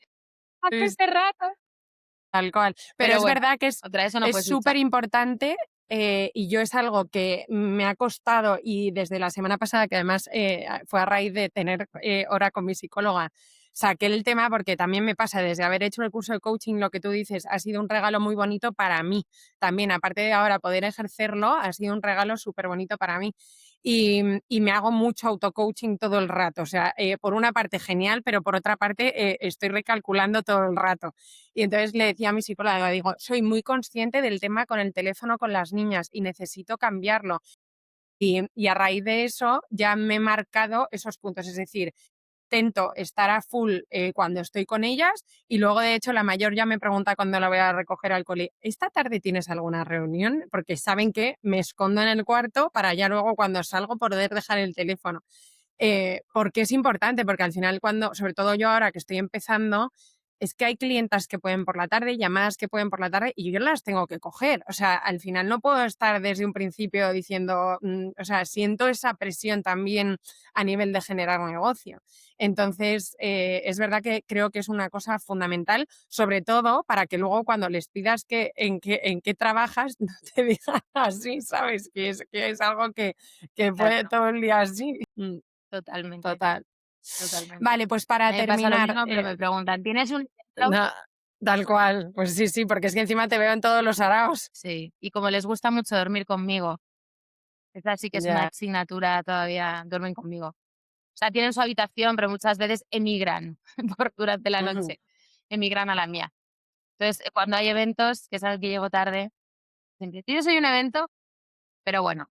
¿A qué sí, este rato? tal cual. Pero Pero es bueno, verdad que contra eso no es puedes luchar. súper importante y yo es algo que me ha costado y desde la semana pasada, que además fue a raíz de tener hora con mi psicóloga, saqué el tema porque también me pasa desde haber hecho el curso de coaching, lo que tú dices, ha sido un regalo muy bonito para mí. También, aparte de ahora poder ejercerlo, ha sido un regalo súper bonito para mí. Y me hago mucho auto-coaching todo el rato. O sea, por una parte genial, pero por otra parte estoy recalculando todo el rato. Y entonces le decía a mi psicóloga, digo, soy muy consciente del tema con el teléfono con las niñas y necesito cambiarlo. Y a raíz de eso ya me he marcado esos puntos. Es decir, intento estar a full cuando estoy con ellas y luego, de hecho, la mayor ya me pregunta cuando la voy a recoger al cole, ¿esta tarde tienes alguna reunión? Porque saben que me escondo en el cuarto para ya luego cuando salgo poder dejar el teléfono. Porque es importante, porque al final cuando, sobre todo yo ahora que estoy empezando, es que hay clientas que pueden por la tarde, llamadas que pueden por la tarde y yo las tengo que coger. O sea, al final no puedo estar desde un principio diciendo, o sea, siento esa presión también a nivel de generar negocio. Entonces, es verdad que creo que es una cosa fundamental, sobre todo para que luego cuando les pidas en qué trabajas, no te digan así, ¿sabes? Que es algo que puede Exacto, todo el día así. totalmente, Total. totalmente. Vale, pues para A mí me pasa lo terminar, mismo, pero me preguntan, ¿tienes un ejemplo? na tal cual. Pues sí, sí, porque es que encima te veo en todos los araos. Sí, y como les gusta mucho dormir conmigo, esa sí que es una Ya. asignatura todavía, duermen conmigo. O sea, tienen su habitación, pero muchas veces emigran durante la Ujú. noche, emigran a la mía. Entonces, cuando hay eventos, que saben que llego tarde, siempre, "¿Tienes hoy un evento?", pero bueno,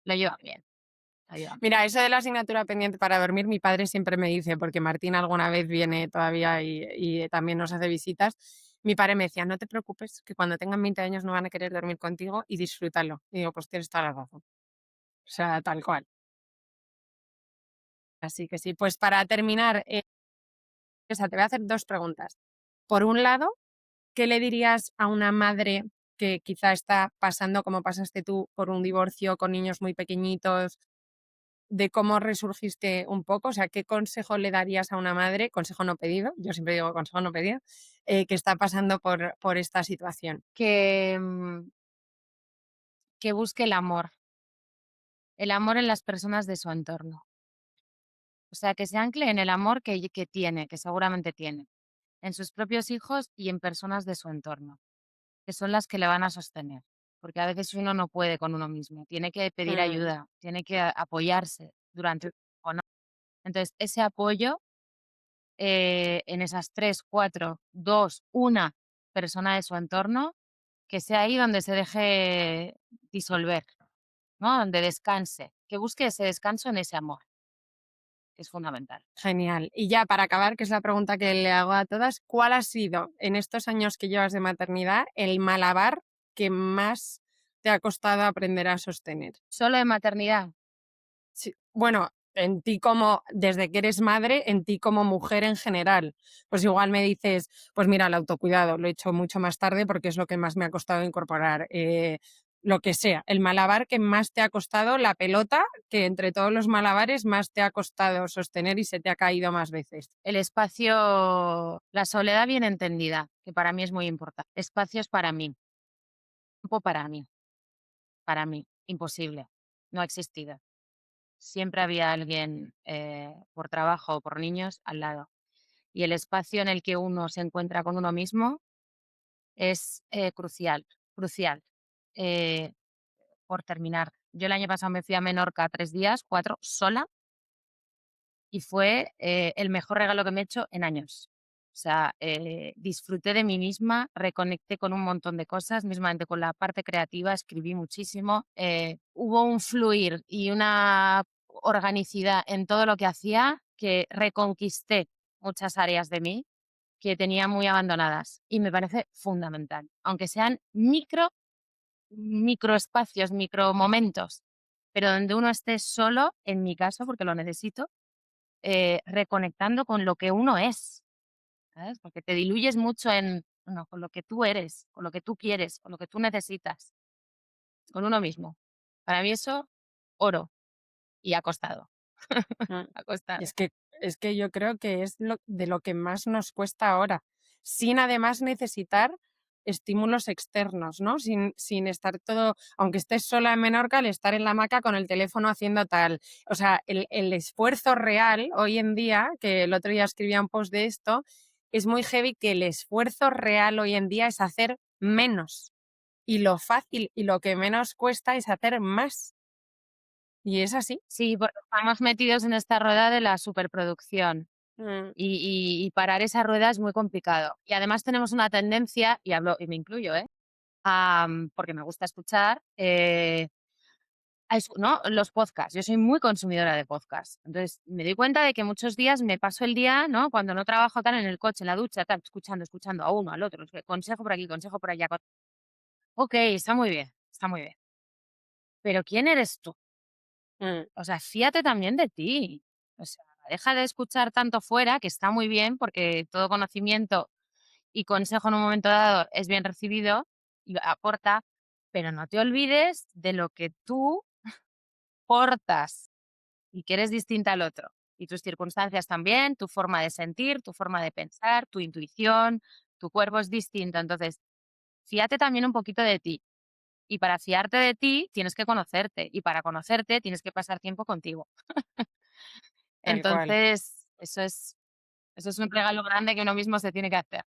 lo llevan bien, lo llevan bien. Mira, eso de la asignatura pendiente para dormir, mi padre siempre me dice, porque Martín alguna vez viene todavía y también nos hace visitas. Mi padre me decía, no te preocupes, que cuando tengan 20 años no van a querer dormir contigo y disfrútalo. Y digo, pues tienes toda la razón. O sea, tal cual. Así que sí, pues para terminar, te voy a hacer dos preguntas. Por un lado, ¿qué le dirías a una madre que quizá está pasando, como pasaste tú, por un divorcio con niños muy pequeñitos, de cómo resurgiste un poco? O sea, ¿qué consejo le darías a una madre, consejo no pedido, yo siempre digo consejo no pedido, que está pasando por esta situación? Que, que busque el amor en las personas de su entorno. O sea, que se ancle en el amor que tiene, que seguramente tiene, en sus propios hijos y en personas de su entorno, que son las que le van a sostener. Porque a veces uno no puede con uno mismo, tiene que pedir Mm, ayuda, tiene que apoyarse durante o no. Entonces, ese apoyo en esas tres, cuatro, dos, una persona de su entorno, que sea ahí donde se deje disolver, ¿no? Donde descanse, que busque ese descanso en ese amor, que es fundamental. genial. Y ya para acabar, que es la pregunta que le hago a todas, ¿cuál ha sido en estos años que llevas de maternidad el malabar que más te ha costado aprender a sostener? Solo de maternidad. Sí, bueno, en ti como, desde que eres madre, en ti como mujer en general. Pues igual me dices, pues mira, el autocuidado, lo he hecho mucho más tarde porque es lo que más me ha costado incorporar. Lo que sea, el malabar que más te ha costado, la pelota que entre todos los malabares más te ha costado sostener y se te ha caído más veces. El espacio, la soledad bien entendida, que para mí es muy importante. Espacios tiempo para mí, imposible, no ha existido. Siempre había alguien por trabajo o por niños al lado. Y el espacio en el que uno se encuentra con uno mismo es crucial, crucial. Eh, por terminar, yo el año pasado me fui a Menorca 3 días, 4, sola, y fue el mejor regalo que me he hecho en años. O sea, disfruté de mí misma, reconecté con un montón de cosas, mismamente con la parte creativa, escribí muchísimo. Hubo un fluir y una organicidad en todo lo que hacía que reconquisté muchas áreas de mí que tenía muy abandonadas y me parece fundamental, aunque sean microespacios, micromomentos, pero donde uno esté solo, en mi caso, porque lo necesito, reconectando con lo que uno es, ¿sabes? Porque te diluyes mucho en, bueno, con lo que tú eres, con lo que tú quieres, con lo que tú necesitas, con uno mismo. Para mí eso, oro, y ha costado, Mm. ha costado. Es que yo creo que es de lo que más nos cuesta ahora, sin además necesitar estímulos externos, ¿no? Sin estar todo, aunque estés sola en Menorca, el estar en la hamaca con el teléfono haciendo tal. O sea, el esfuerzo real hoy en día, que el otro día escribía un post de esto, es muy heavy que el esfuerzo real hoy en día es hacer menos. Y lo fácil y lo que menos cuesta es hacer más. Y es así. Sí, porque estamos metidos en esta rueda de la superproducción. Mm, Y parar esa rueda es muy complicado. Y además tenemos una tendencia, y hablo, y me incluyo, porque me gusta escuchar, ¿no? Los podcasts. Yo soy muy consumidora de podcasts. Entonces, me doy cuenta de que muchos días me paso el día, ¿no? Cuando no trabajo tal en el coche, en la ducha, tal, escuchando a uno, al otro, es que consejo por aquí, consejo por allá. Ok, está muy bien, está muy bien. Pero ¿quién eres tú? Mm, O sea, fíate también de ti. O sea, deja de escuchar tanto fuera, que está muy bien, porque todo conocimiento y consejo en un momento dado es bien recibido y aporta, pero no te olvides de lo que tú portas y que eres distinta al otro. Y tus circunstancias también, tu forma de sentir, tu forma de pensar, tu intuición, tu cuerpo es distinto. Entonces, fíate también un poquito de ti. Y para fiarte de ti, tienes que conocerte. Y para conocerte, tienes que pasar tiempo contigo. tal cual. Entonces, eso es un regalo grande que uno mismo se tiene que hacer.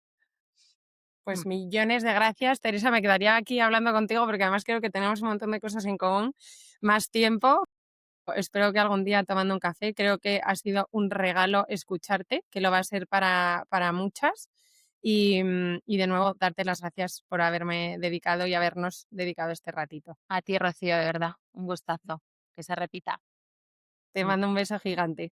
Pues Mm. millones de gracias, Teresa. Me quedaría aquí hablando contigo porque además creo que tenemos un montón de cosas en común. Más tiempo. Espero que algún día tomando un café. Creo que ha sido un regalo escucharte, que lo va a ser para muchas. Y de nuevo, darte las gracias por haberme dedicado y habernos dedicado este ratito. A ti, Rocío, de verdad. Un gustazo. Que se repita. Te Mm. mando un beso gigante.